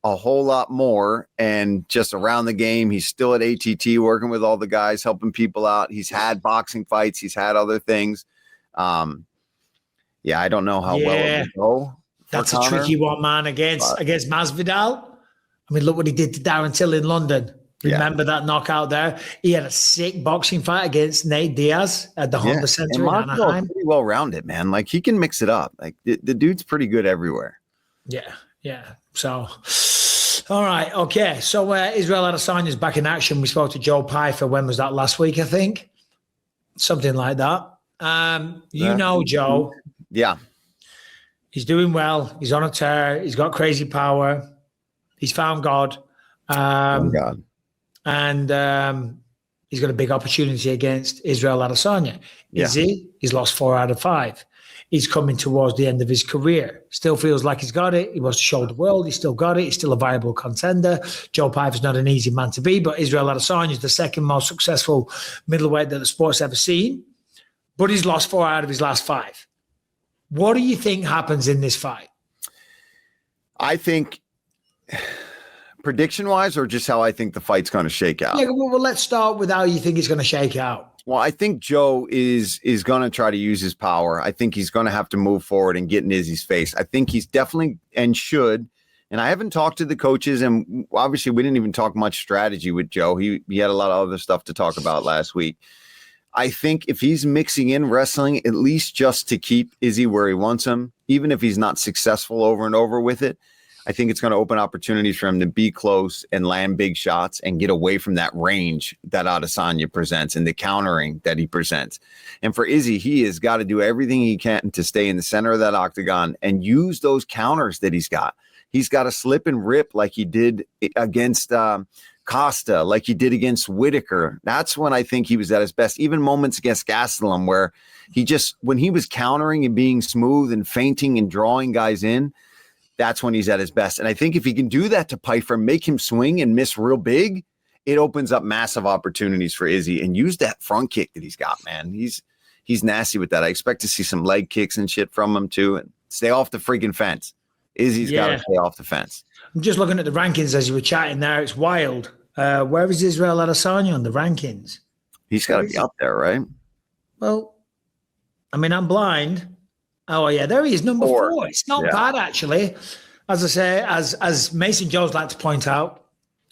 a whole lot more, and just around the game. He's still at ATT working with all the guys, helping people out. He's had boxing fights. He's had other things. Yeah, I don't know how well it will go. That's a Conor, tricky one, man, against Masvidal. I mean, look what he did to Darren Till in London. Remember that knockout there? He had a sick boxing fight against Nate Diaz at the Honda Center in Anaheim. Pretty well rounded, man. Like, he can mix it up. Like, the dude's pretty good everywhere. Yeah. So, all right, okay. So Israel Adesanya is back in action. We spoke to Joe Pyfer. When was that? Last week, I think. Something like that. Joe. Yeah. He's doing well. He's on a tear. He's got crazy power. He's found God. And he's got a big opportunity against Israel Adesanya. Izzy, he's lost 4 out of 5. He's coming towards the end of his career. Still feels like he's got it. He wants to show the world he's still got it. He's still a viable contender. Joe Pyfer's not an easy man to beat, but Israel Adesanya is the second most successful middleweight that the sport's ever seen. But he's lost 4 out of his last 5. What do you think happens in this fight? I think prediction wise, or just how I think the fight's going to shake out? Yeah, well, let's start with how you think it's going to shake out. Well, I think Joe is going to try to use his power. I think he's going to have to move forward and get in Izzy's face. I think he's definitely and should. And I haven't talked to the coaches, and obviously we didn't even talk much strategy with Joe. He had a lot of other stuff to talk about last week. I think if he's mixing in wrestling, at least just to keep Izzy where he wants him, even if he's not successful over and over with it, I think it's going to open opportunities for him to be close and land big shots and get away from that range that Adesanya presents and the countering that he presents. And for Izzy, he has got to do everything he can to stay in the center of that octagon and use those counters that he's got. He's got to slip and rip like he did against Costa, like he did against Whittaker. That's when I think he was at his best. Even moments against Gastelum where when he was countering and being smooth and feinting and drawing guys in, that's when he's at his best. And I think if he can do that to Pyfer, make him swing and miss real big, it opens up massive opportunities for Izzy. And use that front kick that he's got, man. He's nasty with that. I expect to see some leg kicks and shit from him too. And stay off the freaking fence. Izzy's got to stay off the fence. I'm just looking at the rankings as you were chatting there. It's wild. Where is Israel Adesanya on the rankings? He's got to be up there, right? Well, I mean, I'm blind. Oh, yeah, there he is, number 4. It's not bad, actually. As I say, as Mason Jones like to point out,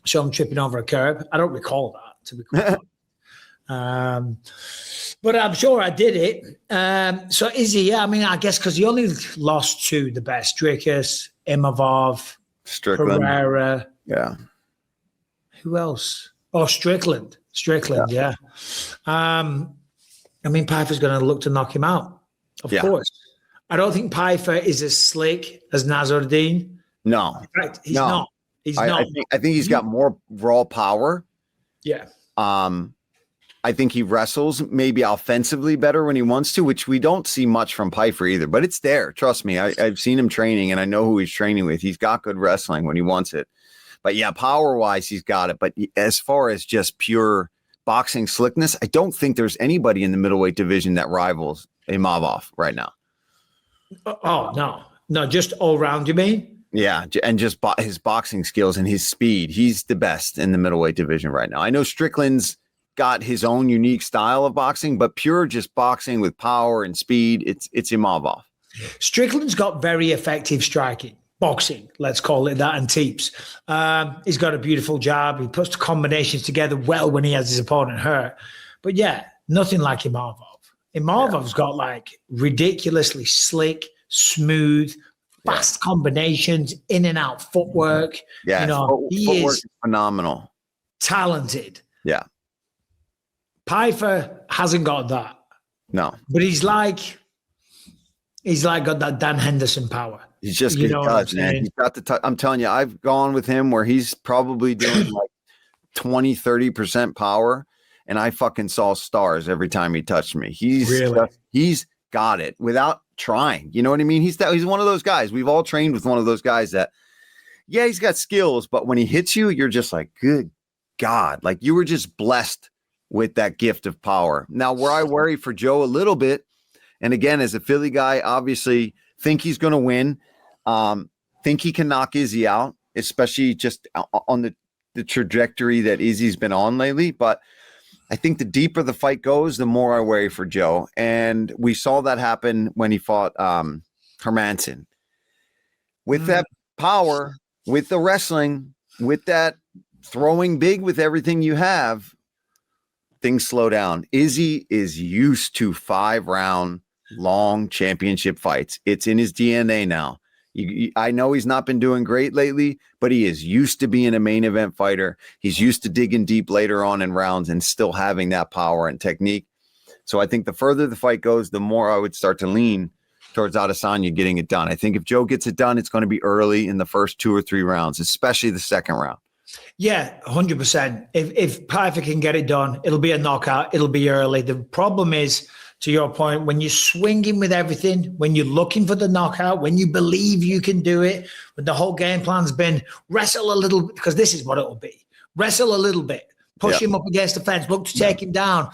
show him tripping over a curb. I don't recall that, to be quite honest. But I'm sure I did it. So Izzy, yeah, I mean, I guess because he only lost to the best, Dricus, Imavov, Strickland. Pereira. Yeah. Who else? Oh, Strickland, yeah. I mean, Pyfer's going to look to knock him out, of course. I don't think Pyfer is as slick as Nasruddin. No. In fact, he's not. He's not. I think he's got more raw power. Yeah. I think he wrestles maybe offensively better when he wants to, which we don't see much from Pyfer either. But it's there. Trust me. I've seen him training, and I know who he's training with. He's got good wrestling when he wants it. But yeah, power-wise, he's got it. But as far as just pure boxing slickness, I don't think there's anybody in the middleweight division that rivals Imavov right now. Oh, no, just all round, you mean? Yeah, and just his boxing skills and his speed. He's the best in the middleweight division right now. I know Strickland's got his own unique style of boxing, but pure just boxing with power and speed, it's Imavov. Strickland's got very effective striking. Boxing, let's call it that, and teeps. He's got a beautiful jab. He puts the combinations together well when he has his opponent hurt. But yeah, nothing like Imavov. Imavov's got like ridiculously slick, smooth, fast combinations, in and out footwork. Yeah, you know, he is phenomenal. Talented. Yeah. Pyfer hasn't got that. No. But he's like got that Dan Henderson power. He's just he does, man. He's got the I'm telling you, I've gone with him where he's probably doing like 20-30% power, and I fucking saw stars every time he touched me. He's got it without trying. You know what I mean? He's one of those guys. We've all trained with one of those guys that, yeah, he's got skills, but when he hits you, you're just like, good God. Like you were just blessed with that gift of power. Now, where I worry for Joe a little bit, and again, as a Philly guy, obviously think he's going to win. Think he can knock Izzy out, especially just on the trajectory that Izzy's been on lately. But I think the deeper the fight goes, the more I worry for Joe. And we saw that happen when he fought Hermanson. With that power, with the wrestling, with that throwing big with everything you have, things slow down. Izzy is used to 5-round long championship fights. It's in his DNA now. I know he's not been doing great lately, but he is used to being a main event fighter. He's used to digging deep later on in rounds and still having that power and technique. So I think the further the fight goes, the more I would start to lean towards Adesanya getting it done. I think if Joe gets it done, it's going to be early in the first 2 or 3 rounds, especially the second round. Yeah, 100%. If Pyfer can get it done, it'll be a knockout. It'll be early. The problem is, to your point, when you're swinging with everything, when you're looking for the knockout, when you believe you can do it, when the whole game plan's been wrestle a little, because this is what it'll be. Wrestle a little bit, push him up against the fence, look to take him down.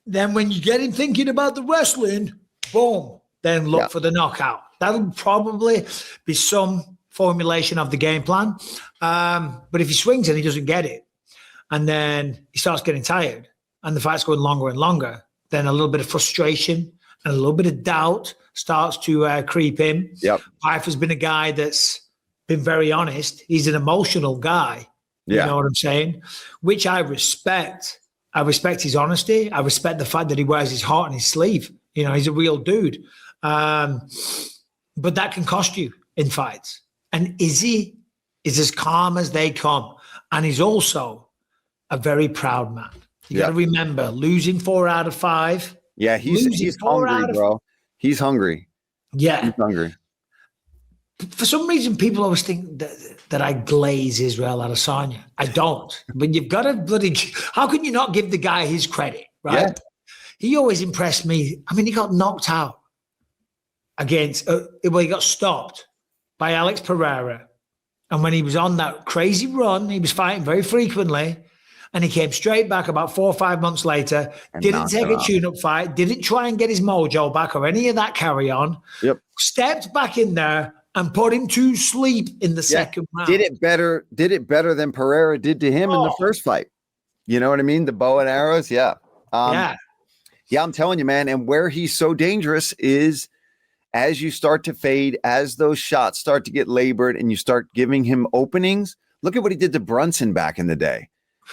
Then when you get him thinking about the wrestling, boom, then look for the knockout. That'll probably be some formulation of the game plan. But if he swings and he doesn't get it, and then he starts getting tired, and the fight's going longer and longer, then a little bit of frustration and a little bit of doubt starts to creep in. Yep. Pyfer's been a guy that's been very honest. He's an emotional guy. Yeah. You know what I'm saying? Which I respect. I respect his honesty. I respect the fact that he wears his heart on his sleeve. You know, he's a real dude. But that can cost you in fights. And Izzy is as calm as they come. And he's also a very proud man. You got to remember, losing 4 out of 5. Yeah, he's hungry, bro. He's hungry. Yeah. He's hungry. For some reason, people always think that I glaze Israel Adesanya. I don't. But you've got to bloody... How can you not give the guy his credit, right? Yeah. He always impressed me. I mean, he got knocked out against... he got stopped by Alex Pereira. And when he was on that crazy run, he was fighting very frequently. And he came straight back about 4 or 5 months later, didn't take a tune-up fight, didn't try and get his mojo back or any of that carry on. Yep. Stepped back in there and put him to sleep in the second round. Did it better than Pereira did to him in the first fight. You know what I mean? The bow and arrows. Yeah. Yeah, I'm telling you, man. And where he's so dangerous is as you start to fade, as those shots start to get labored and you start giving him openings. Look at what he did to Brunson back in the day.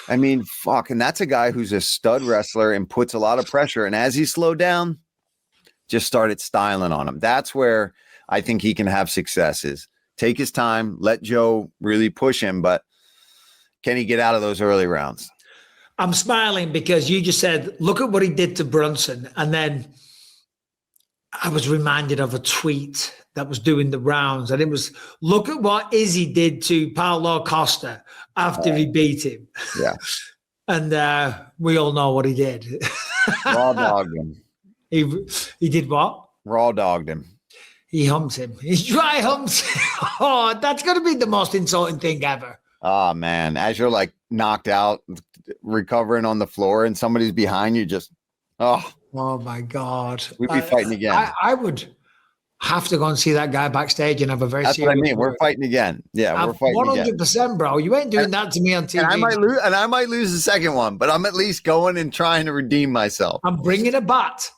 I mean, fuck. And that's a guy who's a stud wrestler and puts a lot of pressure. And as he slowed down, just started styling on him. That's where I think he can have success, is take his time, let Joe really push him. But can he get out of those early rounds? I'm smiling because you just said, look at what he did to Brunson. And then I was reminded of a tweet that was doing the rounds. And it was, look at what Izzy did to Paulo Costa after he beat him. Yeah. And we all know what he did. Raw dogged him. He did what? Raw dogged him. He humped him. He dry humped him. Oh, that's going to be the most insulting thing ever. Oh, man. As you're like knocked out, recovering on the floor, and somebody's behind you, just, oh my God. We'd be fighting again. I would have to go and see that guy backstage and have a very That's serious... what I mean. We're fighting again. Yeah, we're fighting 100%, bro. You ain't doing that to me on TV. And I might lose the second one, but I'm at least going and trying to redeem myself. I'm bringing a bat.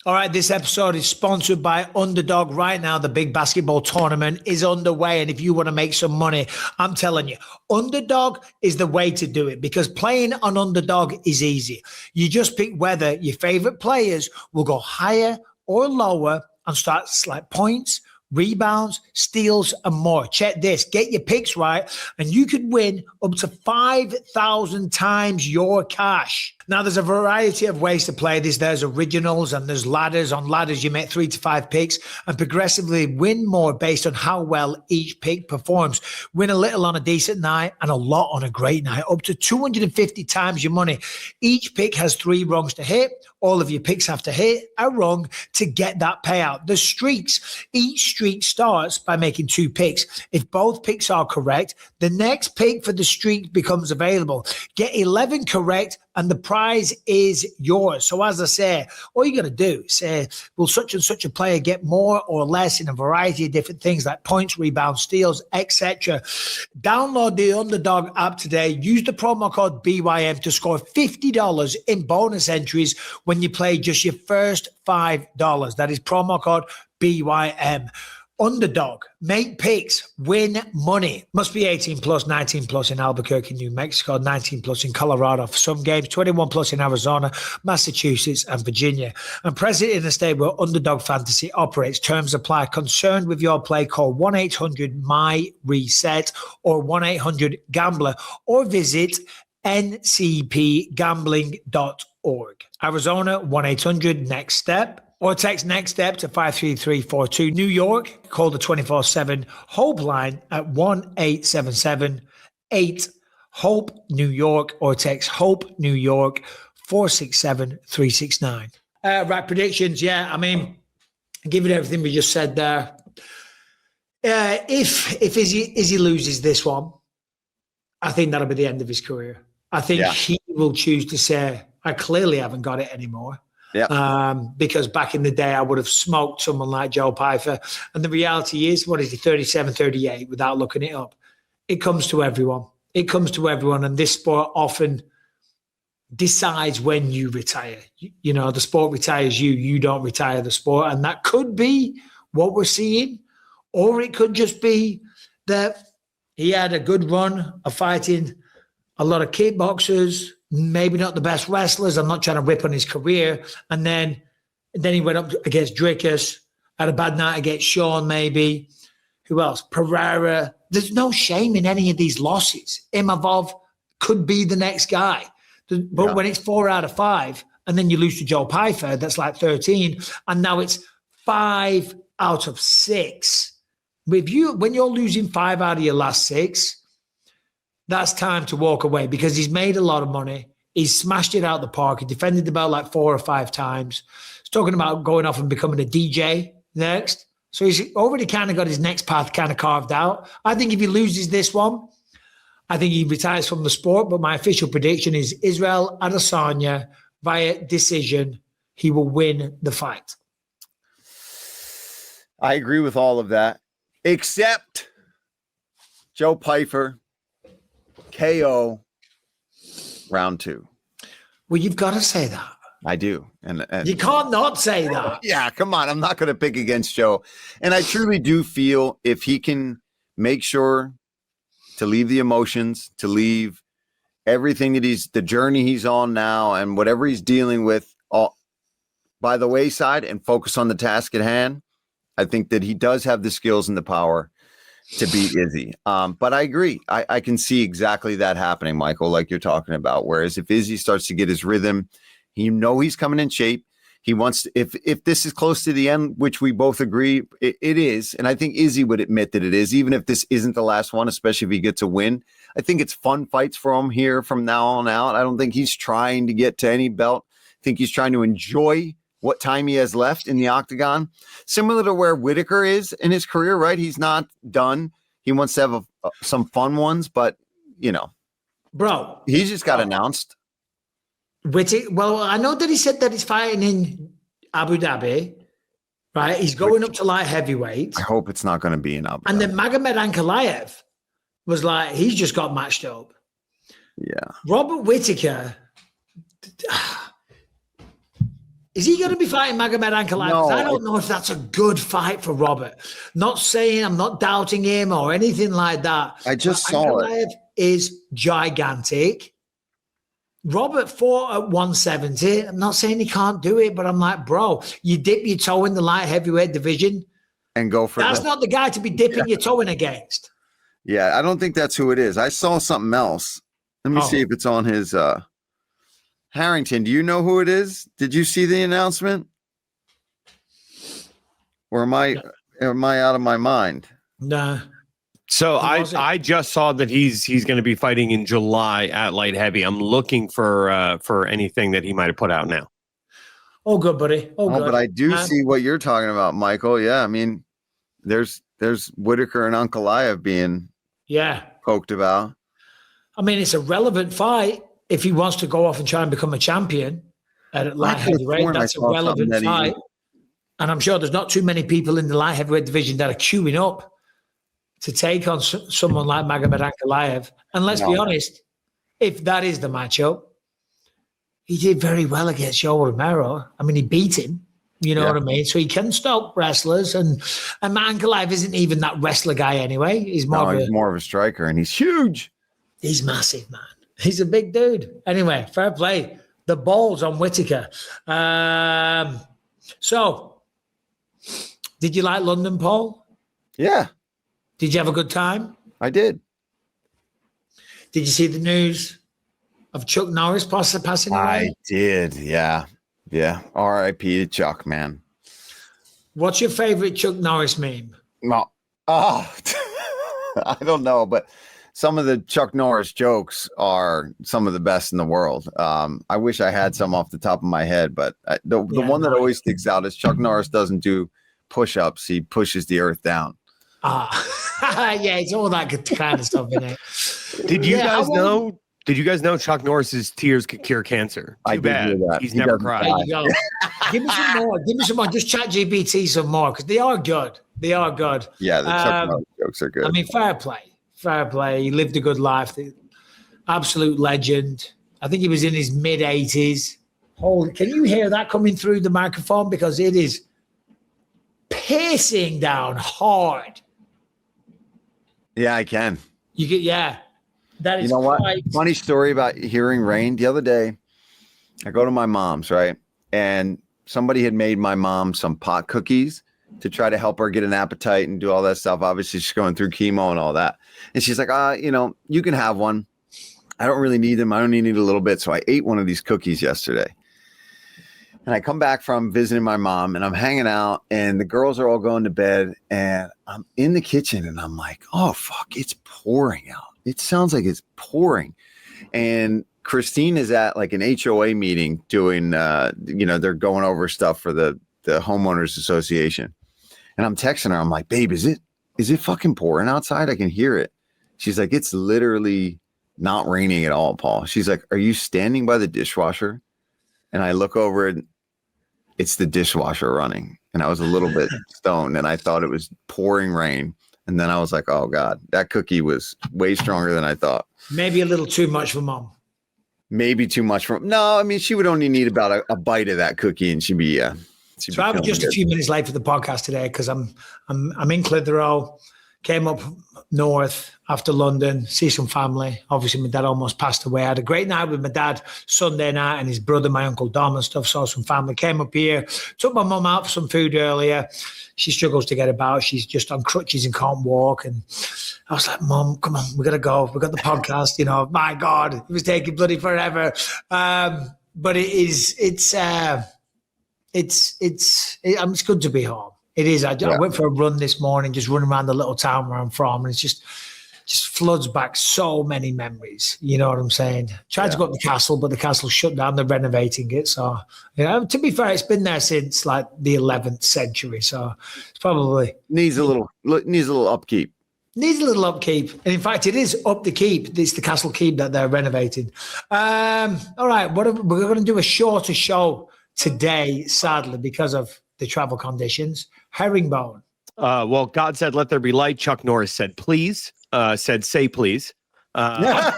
All right, this episode is sponsored by Underdog. Right now, the big basketball tournament is underway. And if you want to make some money, I'm telling you, Underdog is the way to do it, because playing on Underdog is easy. You just pick whether your favorite players will go higher or lower and start like points, rebounds, steals, and more. Check this. Get your picks right, and you could win up to 5,000 times your cash. Now, there's a variety of ways to play this. There's originals and there's ladders. On ladders, you make 3 to 5 picks and progressively win more based on how well each pick performs. Win a little on a decent night and a lot on a great night, up to 250 times your money. Each pick has 3 rungs to hit. All of your picks have to hit a rung to get that payout. The streaks, each streak starts by making 2 picks. If both picks are correct, the next pick for the streak becomes available. Get 11 correct and the prize is yours. So as I say, all you got to do is say, will such and such a player get more or less in a variety of different things like points, rebounds, steals, etc. Download the Underdog app today. Use the promo code BYM to score $50 in bonus entries when you play just your first $5. That is promo code BYM. Underdog, make picks, win money. Must be 18 plus, 19 plus in Albuquerque, New Mexico, 19 plus in Colorado for some games, 21 plus in Arizona, Massachusetts, and Virginia. And present in a state where Underdog Fantasy operates. Terms apply. Concerned with your play, call 1-800-MY-RESET or 1-800-GAMBLER or visit ncpgambling.org. Arizona, 1-800-NEXT-STEP. Or text next step to 53342. New York, call the 24/7 Hope line at 1-877-8-HOPE-NEW YORK or text HOPE New York 467-369. Right, predictions. Yeah, I mean, given everything we just said there, if Izzy loses this one, I think that'll be the end of his career. I think he will choose to say, I clearly haven't got it anymore. Because back in the day, I would have smoked someone like Joe Pyfer. And the reality is, what is he, 37, 38, without looking it up? It comes to everyone. It comes to everyone. And this sport often decides when you retire. You know, the sport retires you. You don't retire the sport. And that could be what we're seeing. Or it could just be that he had a good run of fighting a lot of kickboxers, maybe not the best wrestlers. I'm not trying to rip on his career. And then he went up against Drickus, had a bad night against Sean, maybe. Who else? Pereira. There's no shame in any of these losses. Imavov could be the next guy. But when it's 4 out of 5, and then you lose to Joe Pyfer, that's like 13, and now it's 5 out of 6. When you're losing 5 out of your last 6, that's time to walk away because he's made a lot of money. He's smashed it out the park. He defended the belt like 4 or 5 times. He's talking about going off and becoming a DJ next. So he's already kind of got his next path kind of carved out. I think if he loses this one, I think he retires from the sport. But my official prediction is Israel Adesanya via decision. He will win the fight. I agree with all of that, except Joe Pyfer, KO, round 2. Well, you've got to say that. I do. And you can't not say that. Yeah, come on. I'm not going to pick against Joe. And I truly do feel if he can make sure to leave the emotions, to leave everything that the journey he's on now and whatever he's dealing with all by the wayside and focus on the task at hand, I think that he does have the skills and the power to beat Izzy. But I agree. I can see exactly that happening, Michael, like you're talking about. Whereas if Izzy starts to get his rhythm, he's coming in shape. He wants to, if this is close to the end, which we both agree it is, and I think Izzy would admit that it is, even if this isn't the last one, especially if he gets a win. I think it's fun fights for him here from now on out. I don't think he's trying to get to any belt. I think he's trying to enjoy what time he has left in the octagon, similar to where Whittaker is in his career, right? He's not done. He wants to have some fun ones, but, bro, he just got announced. Well, I know that he said that he's fighting in Abu Dhabi, right? He's going up to light heavyweight. I hope it's not going to be in Abu Dhabi. And then Magomed Ankalaev was like, he's just got matched up. Yeah. Robert Whittaker, is he going to be fighting Magomed Ankalaev? No, I don't know if that's a good fight for Robert. Not saying I'm not doubting him or anything like that. I just saw Ankalaev it. Is gigantic. Robert fought at 170. I'm not saying he can't do it, but I'm like, bro, you dip your toe in the light heavyweight division and go for That's not the guy to be dipping your toe in against. Yeah, I don't think that's who it is. I saw something else. Let me see if it's on his Harrington. Do you know who it is? Did you see the announcement? Or am I out of my mind? No. So I just saw that he's going to be fighting in July at light heavy. I'm looking for anything that he might have put out now. Oh, good, buddy. Oh, good. But I do see what you're talking about, Michael. Yeah, I mean, there's Whittaker and Ankalaev being poked about. I mean, it's a relevant fight if he wants to go off and try and become a champion at light heavyweight. That's a relevant fight. And I'm sure there's not too many people in the light heavyweight division that are queuing up to take on someone like Magomed Ankalaev. And let's be honest, if that is the matchup, he did very well against Joe Romero. I mean, he beat him. You know what I mean? So he can stop wrestlers. And Ankalaev isn't even that wrestler guy anyway. He's more of a striker, and he's huge. He's massive, man. He's a big dude. Anyway, fair play. The ball's on Whittaker. So, did you like London, Paul? Yeah. Did you have a good time? I did. Did you see the news of Chuck Norris passing away? I did, yeah. Yeah. R.I.P. to Chuck, man. What's your favorite Chuck Norris meme? No. Oh, I don't know, but some of the Chuck Norris jokes are some of the best in the world. I wish I had some off the top of my head, but the one that always sticks out is Chuck Norris doesn't do push-ups. He pushes the earth down. Yeah, it's all that kind of stuff in it. Did you guys know Did you guys know Chuck Norris's tears could cure cancer? I Too did bad. hear that. He's He never doesn't cried. There you go. Give me some more. Give me some more. Just chat GPT some more because they are good. They are good. Yeah, the Chuck Norris jokes are good. I mean, fair play. Fair play. He lived a good life. Absolute legend. I think he was in his mid-80s. Holy, can you hear that coming through the microphone? Because it is piercing down hard. Yeah, I can. That is, You know what? Funny story about hearing rain. The other day, I go to my mom's, right? And somebody had made my mom some pot cookies to try to help her get an appetite and do all that stuff. Obviously, she's going through chemo and all that. And she's like, you can have one. I don't really need them. I only need a little bit. So I ate one of these cookies yesterday. And I come back from visiting my mom and I'm hanging out and the girls are all going to bed and I'm in the kitchen and I'm like, oh, fuck, it's pouring out. It sounds like it's pouring. And Christine is at like an HOA meeting doing, they're going over stuff for the homeowners association. And I'm texting her. I'm like, babe, is it fucking pouring outside? I can hear it. She's like, it's literally not raining at all, Paul. She's like, are you standing by the dishwasher? And I look over and it's the dishwasher running. And I was a little bit stoned and I thought it was pouring rain. And then I was like, oh God, that cookie was way stronger than I thought. Maybe a little too much for mom. Maybe too much for no. I mean, she would only need about a bite of that cookie, and she'd be. So I was just a few minutes late for the podcast today because I'm in Clitheroe. Came up north after London, see some family. Obviously, my dad almost passed away. I had a great night with my dad Sunday night and his brother, my Uncle Dom and stuff. Saw some family. Came up here, took my mum out for some food earlier. She struggles to get about. She's just on crutches and can't walk. And I was like, Mum, come on, we got to go. We got the podcast. My God, it was taking bloody forever. But it's good to be home. It is. I went for a run this morning, just running around the little town where I'm from, and it's just floods back so many memories. You know what I'm saying? Tried to go up the castle, but the castle's shut down. They're renovating it. So, to be fair, it's been there since like the 11th century. So it's probably needs a little upkeep. Needs a little upkeep. And in fact, it is up the keep. It's the castle keep that they're renovating. All right. We're going to do a shorter show today, sadly, because of the travel conditions. Herringbone. Well, God said, let there be light. Chuck Norris said, please. Said, say, please. That's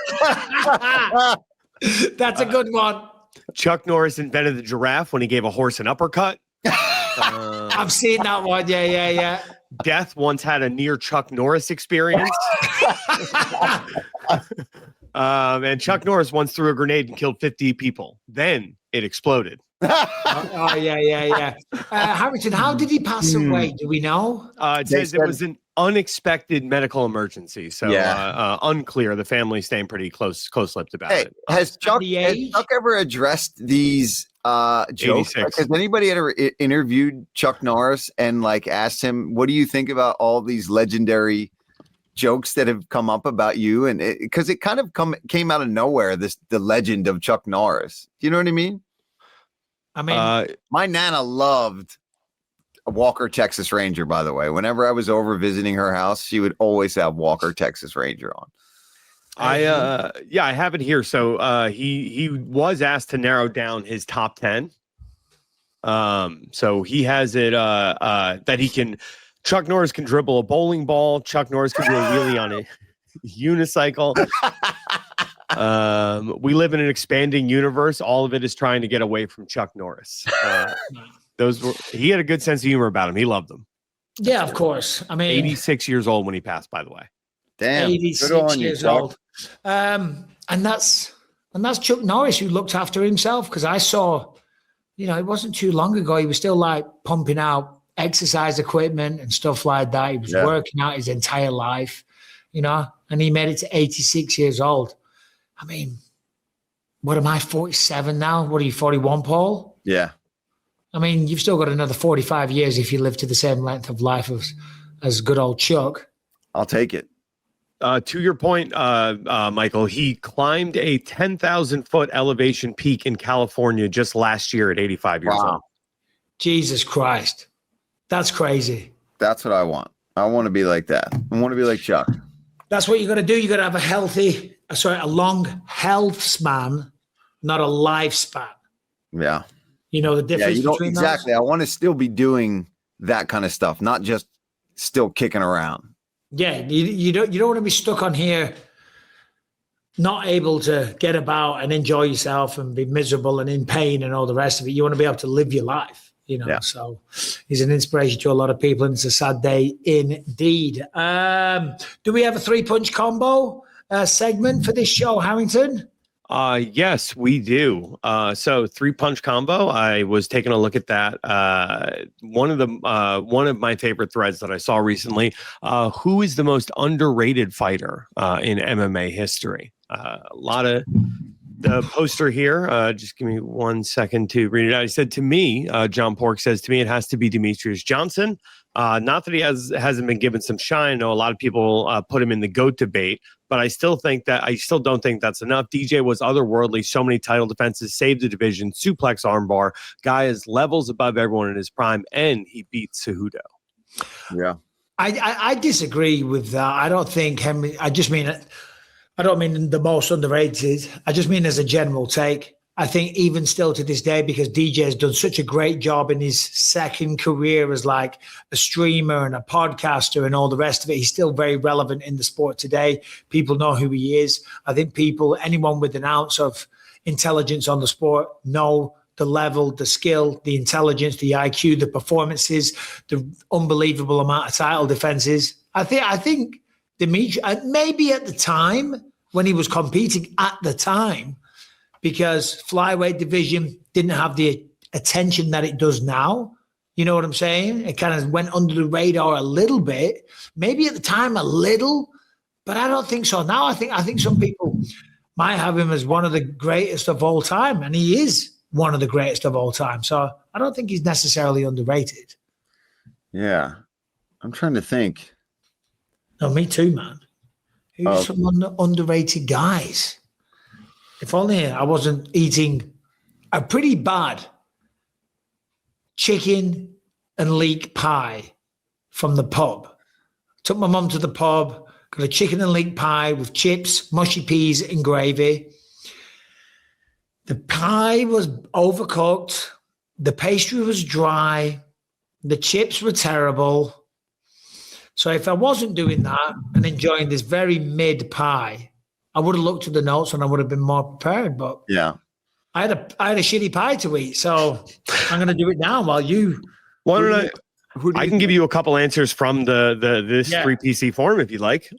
a good one. Chuck Norris invented the giraffe when he gave a horse an uppercut. I've seen that one. Yeah. Death once had a near Chuck Norris experience. And Chuck Norris once threw a grenade and killed 50 people. Then it exploded. Yeah. Harrington, how did he pass away? Do we know? It says it was an unexpected medical emergency. So unclear. The family staying pretty close-lipped about it. Has Chuck ever addressed these jokes? Has anybody ever interviewed Chuck Norris and like asked him, what do you think about all these legendary jokes that have come up about you? And because it kind of came out of nowhere, the legend of Chuck Norris. Do you know what I mean? I mean, my Nana loved a Walker Texas Ranger, by the way. Whenever I was over visiting her house, she would always have Walker Texas Ranger on. I have it here. So he was asked to narrow down his top 10. So he has it that he can. Chuck Norris can dribble a bowling ball. Chuck Norris can do a wheelie on a unicycle. We live in an expanding universe. All of it is trying to get away from Chuck Norris. He had a good sense of humor about him. He loved them. Yeah, of course. I mean, 86 years old when he passed, by the way. Damn, 86 years old. And that's Chuck Norris who looked after himself, because I saw, it wasn't too long ago. He was still like pumping out exercise equipment and stuff like that. He was working out his entire life, and he made it to 86 years old. I mean, what am I, 47 now? What are you, 41, Paul? Yeah. I mean, you've still got another 45 years if you live to the same length of life as good old Chuck. I'll take it. To your point, Michael, he climbed a 10,000-foot elevation peak in California just last year at 85 years old. Jesus Christ. That's crazy. That's what I want. I want to be like that. I want to be like Chuck. That's what you got to do. You got to have a healthy a long health span, not a lifespan. Yeah. You know the difference between exactly. those? I want to still be doing that kind of stuff, not just still kicking around. Yeah, you don't want to be stuck on here, not able to get about and enjoy yourself and be miserable and in pain and all the rest of it. You want to be able to live your life, you know. Yeah. So he's an inspiration to a lot of people, and it's a sad day indeed. Do we have a 3-punch combo segment for this show, Harrington? Yes, we do. So 3-punch combo. I was taking a look at that. One of my favorite threads that I saw recently. Who is the most underrated fighter in MMA history? A lot of the poster here. Just give me 1 second to read it out. He said to me, John Pork says to me, it has to be Demetrius Johnson. Not that he hasn't been given some shine. I know a lot of people put him in the GOAT debate, but I still don't think that's enough. DJ was otherworldly. So many title defenses, saved the division, suplex armbar. Guy is levels above everyone in his prime, and he beat Cejudo. Yeah. I disagree with that. I don't think Henry. I don't mean the most underrated. I just mean as a general take. I think even still to this day, because DJ has done such a great job in his second career as like a streamer and a podcaster and all the rest of it, he's still very relevant in the sport today. People know who he is. I think anyone with an ounce of intelligence on the sport know the level, the skill, the intelligence, the IQ, the performances, the unbelievable amount of title defenses. I think Dimitri, maybe at the time when he was competing at the time, because flyweight division didn't have the attention that it does now. You know what I'm saying? It kind of went under the radar a little bit, maybe at the time a little, but I don't think so now. I think some people might have him as one of the greatest of all time, and he is one of the greatest of all time. So I don't think he's necessarily underrated. Yeah. I'm trying to think. No, me too, man. Who's some underrated guys? If only I wasn't eating a pretty bad chicken and leek pie from the pub. Took my mum to the pub, got a chicken and leek pie with chips, mushy peas and gravy. The pie was overcooked. The pastry was dry. The chips were terrible. So if I wasn't doing that and enjoying this very mid pie, I would have looked at the notes and I would have been more prepared. But yeah, I had a shitty pie to eat, so I'm going to do it now while you. Why don't I can give you a couple answers from this 3PC forum if you like.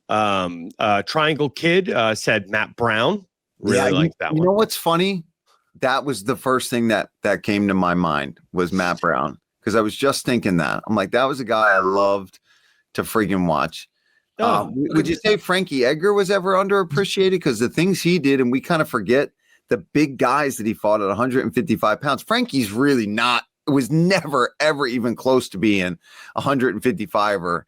Triangle Kid said Matt Brown. Really like that one. You know what's funny? That was the first thing that came to my mind was Matt Brown, because I was just thinking that. I'm like, that was a guy I loved to freaking watch. Would you say Frankie Edgar was ever underappreciated? Because the things he did, and we kind of forget the big guys that he fought at 155 pounds. Frankie's really was never, ever even close to being 155er.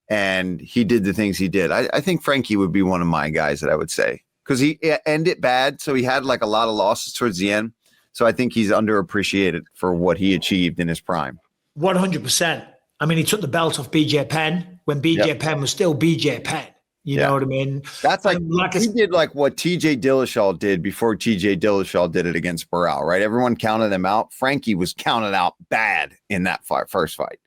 And he did the things he did. I think Frankie would be one of my guys that I would say, because he ended bad. So he had like a lot of losses towards the end. So I think he's underappreciated for what he achieved in his prime. 100%. I mean, he took the belt off BJ Penn when BJ Penn was still BJ Penn. You know what I mean? That's he did like what TJ Dillashaw did before TJ Dillashaw did it against Burrell, right? Everyone counted them out. Frankie was counted out bad in that first fight.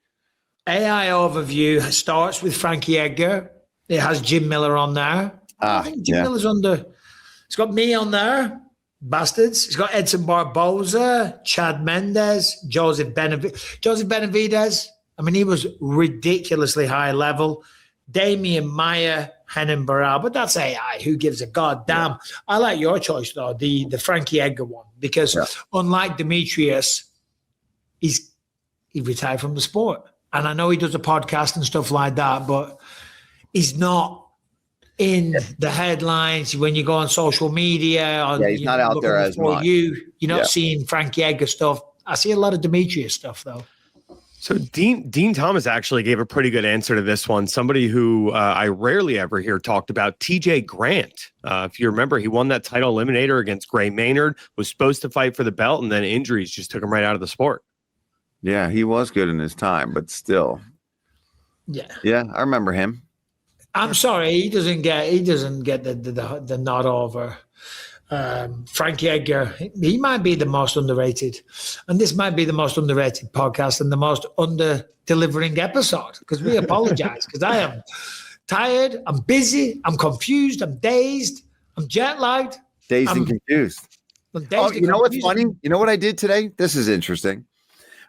AI overview starts with Frankie Edgar. It has Jim Miller on there. I think Jim Miller's under. It's got me on there. Bastards. It's got Edson Barboza, Chad Mendes, Joseph Benavidez. I mean, he was ridiculously high level. Damian Maia, Henan Barral, but that's AI. Who gives a goddamn? I like your choice though, the Frankie Edgar one, because unlike Demetrius, he retired from the sport, and I know he does a podcast and stuff like that, but he's not in the headlines when you go on social media. He's not out there as much. You're not seeing Frankie Edgar stuff. I see a lot of Demetrius stuff though. So Dean Thomas actually gave a pretty good answer to this one. Somebody who I rarely ever hear talked about, TJ Grant. If you remember, he won that title eliminator against Gray Maynard, was supposed to fight for the belt, and then injuries just took him right out of the sport. Yeah, he was good in his time, but still. Yeah. Yeah, I remember him. I'm sorry, he doesn't get the nod over Frankie Edgar. He might be the most underrated, and this might be the most underrated podcast and the most under-delivering episode, because we apologize, because I am tired, I'm busy, I'm confused, I'm dazed, I'm jet-lagged. Dazed and confused. You know what's funny? You know what I did today? This is interesting.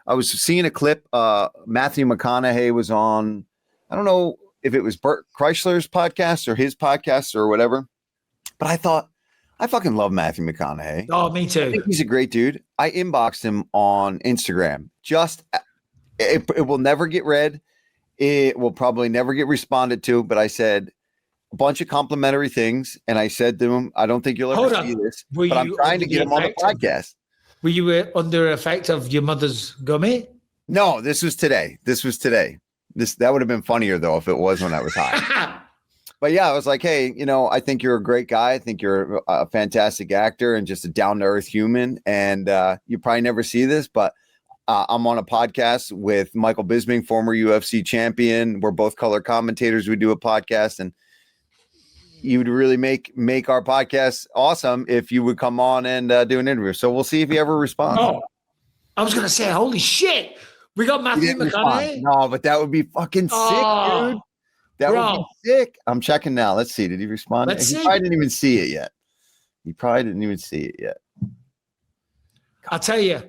I was seeing a clip. Matthew McConaughey was on, I don't know if it was Bert Kreischer's podcast or his podcast or whatever, but I thought, I fucking love Matthew McConaughey. Oh, me too. I think he's a great dude. I inboxed him on Instagram. It will never get read. It will probably never get responded to, but I said a bunch of complimentary things. And I said to him, I don't think you'll ever see this, but I'm trying to get him on the podcast. Were you under effect of your mother's gummy? No, this was today. That would have been funnier though if it was when I was high. But yeah, I was like, hey, I think you're a great guy. I think you're a fantastic actor and just a down-to-earth human. And you probably never see this, but I'm on a podcast with Michael Bisping, former UFC champion. We're both color commentators. We do a podcast, and you would really make our podcast awesome if you would come on and do an interview. So we'll see if he ever responds. Oh, I was going to say, holy shit. We got Matthew McConaughey. No, but that would be fucking sick, dude. That would be sick. I'm checking now. Let's see. Did he respond? He probably didn't even see it yet. I'll tell you.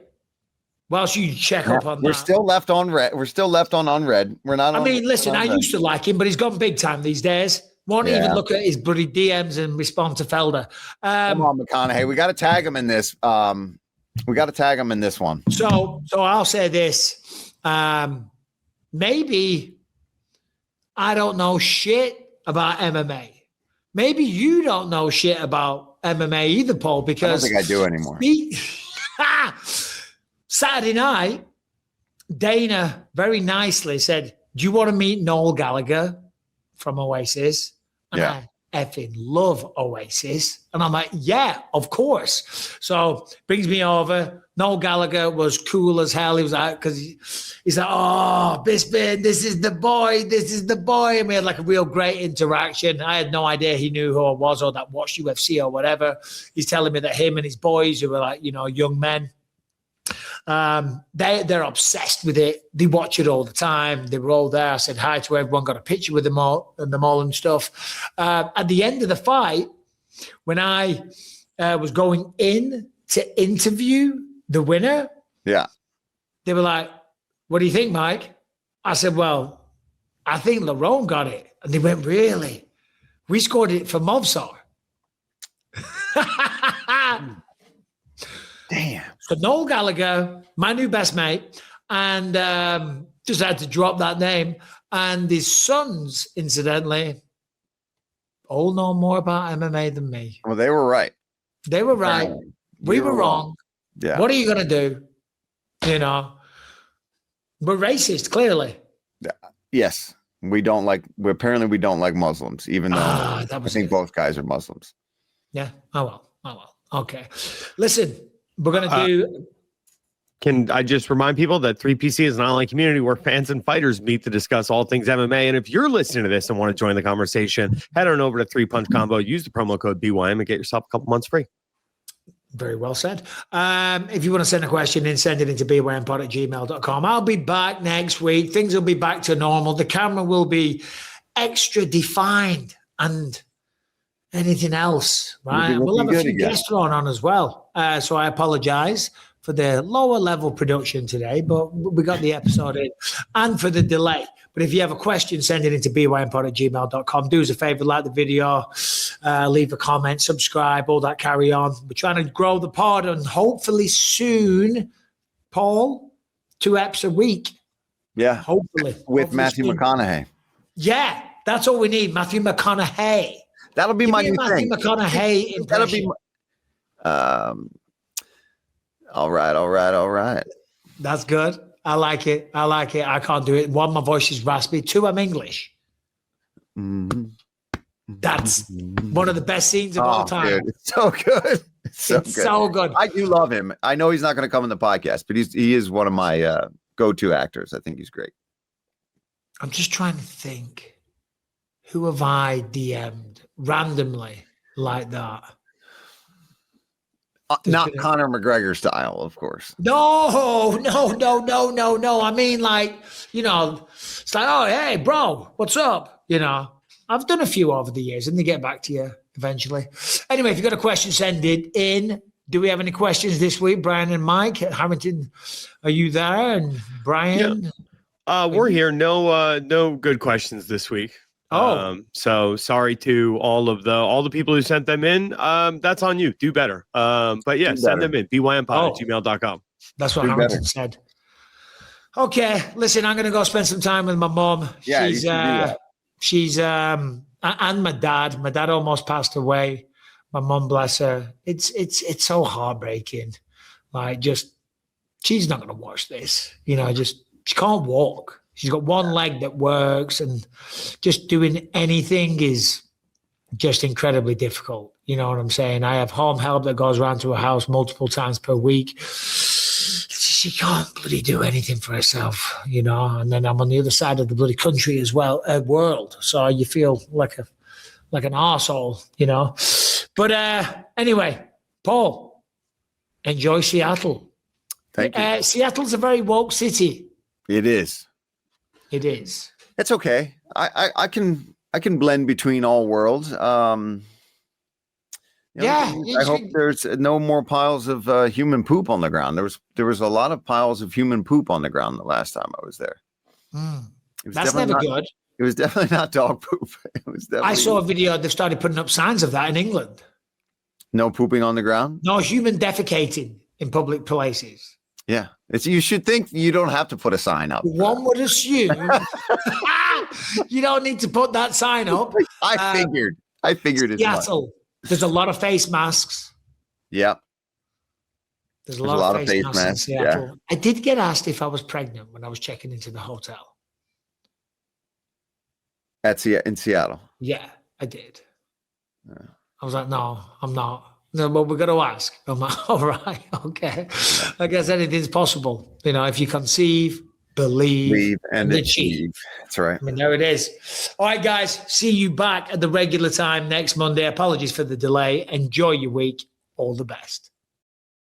Whilst you check up on that. We're still left on red. We're still left on unread. We're not. Listen, I used to like him, but he's gone big time these days. Won't even look at his bloody DMs and respond to Felder. Come on, McConaughey. We got to tag him in this. We got to tag him in this one. So I'll say this. Maybe I don't know shit about MMA. Maybe you don't know shit about MMA either, Paul, because I don't think I do anymore. Saturday night, Dana very nicely said, do you want to meet Noel Gallagher from Oasis? And I effing love Oasis. And I'm like, yeah, of course. So brings me over. Noel Gallagher was cool as hell. He was like, because he's like, oh, Bisping, this is the boy. And we had like a real great interaction. I had no idea he knew who I was or that watched UFC or whatever. He's telling me that him and his boys, who were like, young men, they're obsessed with it. They watch it all the time. They were all there. I said hi to everyone, got a picture with them all and stuff. At the end of the fight, when I was going in to interview the winner, they were like, what do you think, Mike? I said, well, I think Lerone got it. And they went, really? We scored it for Movsar. Damn. So Noel Gallagher, my new best mate, and just had to drop that name. And his sons, incidentally, all know more about MMA than me. Well, they were right. They were right. We were wrong. Yeah. What are you going to do? We're racist, clearly. Yes. We don't like Muslims, even though I think both guys are Muslims. Yeah. Oh, well. Okay. Listen, we're going to do. Can I just remind people that 3PC is an online community where fans and fighters meet to discuss all things MMA. And if you're listening to this and want to join the conversation, head on over to 3 Punch Combo, use the promo code BYM and get yourself a couple months free. Very well said. If you want to send a question in, send it into bympod@gmail.com. I'll be back next week. Things will be back to normal. The camera will be extra defined and anything else, right? We'll have a few guests on as well. So I apologize for the lower level production today, but we got the episode in, and for the delay. But if you have a question, send it into bympod@gmail.com. Do us a favor, like the video, leave a comment, subscribe, all that carry on. We're trying to grow the pod, and hopefully soon, Paul, 2 eps a week. Yeah. Hopefully. With Matthew McConaughey. Yeah, that's all we need. Matthew McConaughey. That'll be my new thing. Matthew McConaughey impression. That'll be all right. That's good. I like it. I can't do it. 1, my voice is raspy. 2, I'm English. Mm-hmm. That's one of the best scenes of all time. Dude, it's so good. It's so good. I do love him. I know he's not going to come in the podcast, but he is one of my go-to actors. I think he's great. I'm just trying to think Who have I DM'd randomly like that? Not Conor McGregor style, of course. No. I mean, like, you know, it's like, oh, hey, bro, what's up? You know, I've done a few over the years and they get back to you eventually. Anyway, if you've got a question, send it in. Do we have any questions this week? Brian and Mike Harrington, are you there? And Brian? Yeah. We're here. No good questions this week. So sorry to all the people who sent them in. That's on you. Do better. But yeah, send them in. bympod@gmail.com. That's what Harrington said. Okay, listen, I'm gonna go spend some time with my mom. Yeah, she's and my dad. My dad almost passed away. My mom, bless her. It's so heartbreaking. Like, just she's not gonna watch this. You know, she can't walk. She's got one leg that works, and just doing anything is just incredibly difficult. You know what I'm saying? I have home help that goes around to her house multiple times per week. She can't bloody do anything for herself, you know. And then I'm on the other side of the bloody country as well, world. So you feel like an arsehole, you know. But anyway, Paul, enjoy Seattle. Thank you. Seattle's a very woke city. It is. It is. It's okay. I can blend between all worlds. I hope there's no more piles of human poop on the ground. There was a lot of piles of human poop on the ground the last time I was there. That's never good. It was definitely not dog poop. It was definitely. I saw a video. They've started putting up signs of that in England. No pooping on the ground. No human defecating in public places. Yeah, you should think you don't have to put a sign up. One would assume you don't need to put that sign up. I figured it. Seattle. There's a lot of face masks. Yeah. There's a lot of face masks in Seattle. Yeah. I did get asked if I was pregnant when I was checking into the hotel. In Seattle. Yeah, I did. Yeah. I was like, no, I'm not. No, but we're going to ask. I'm like, all right, okay. I guess anything's possible. You know, if you conceive, believe and achieve. That's right. I mean, there it is. All right, guys. See you back at the regular time next Monday. Apologies for the delay. Enjoy your week. All the best.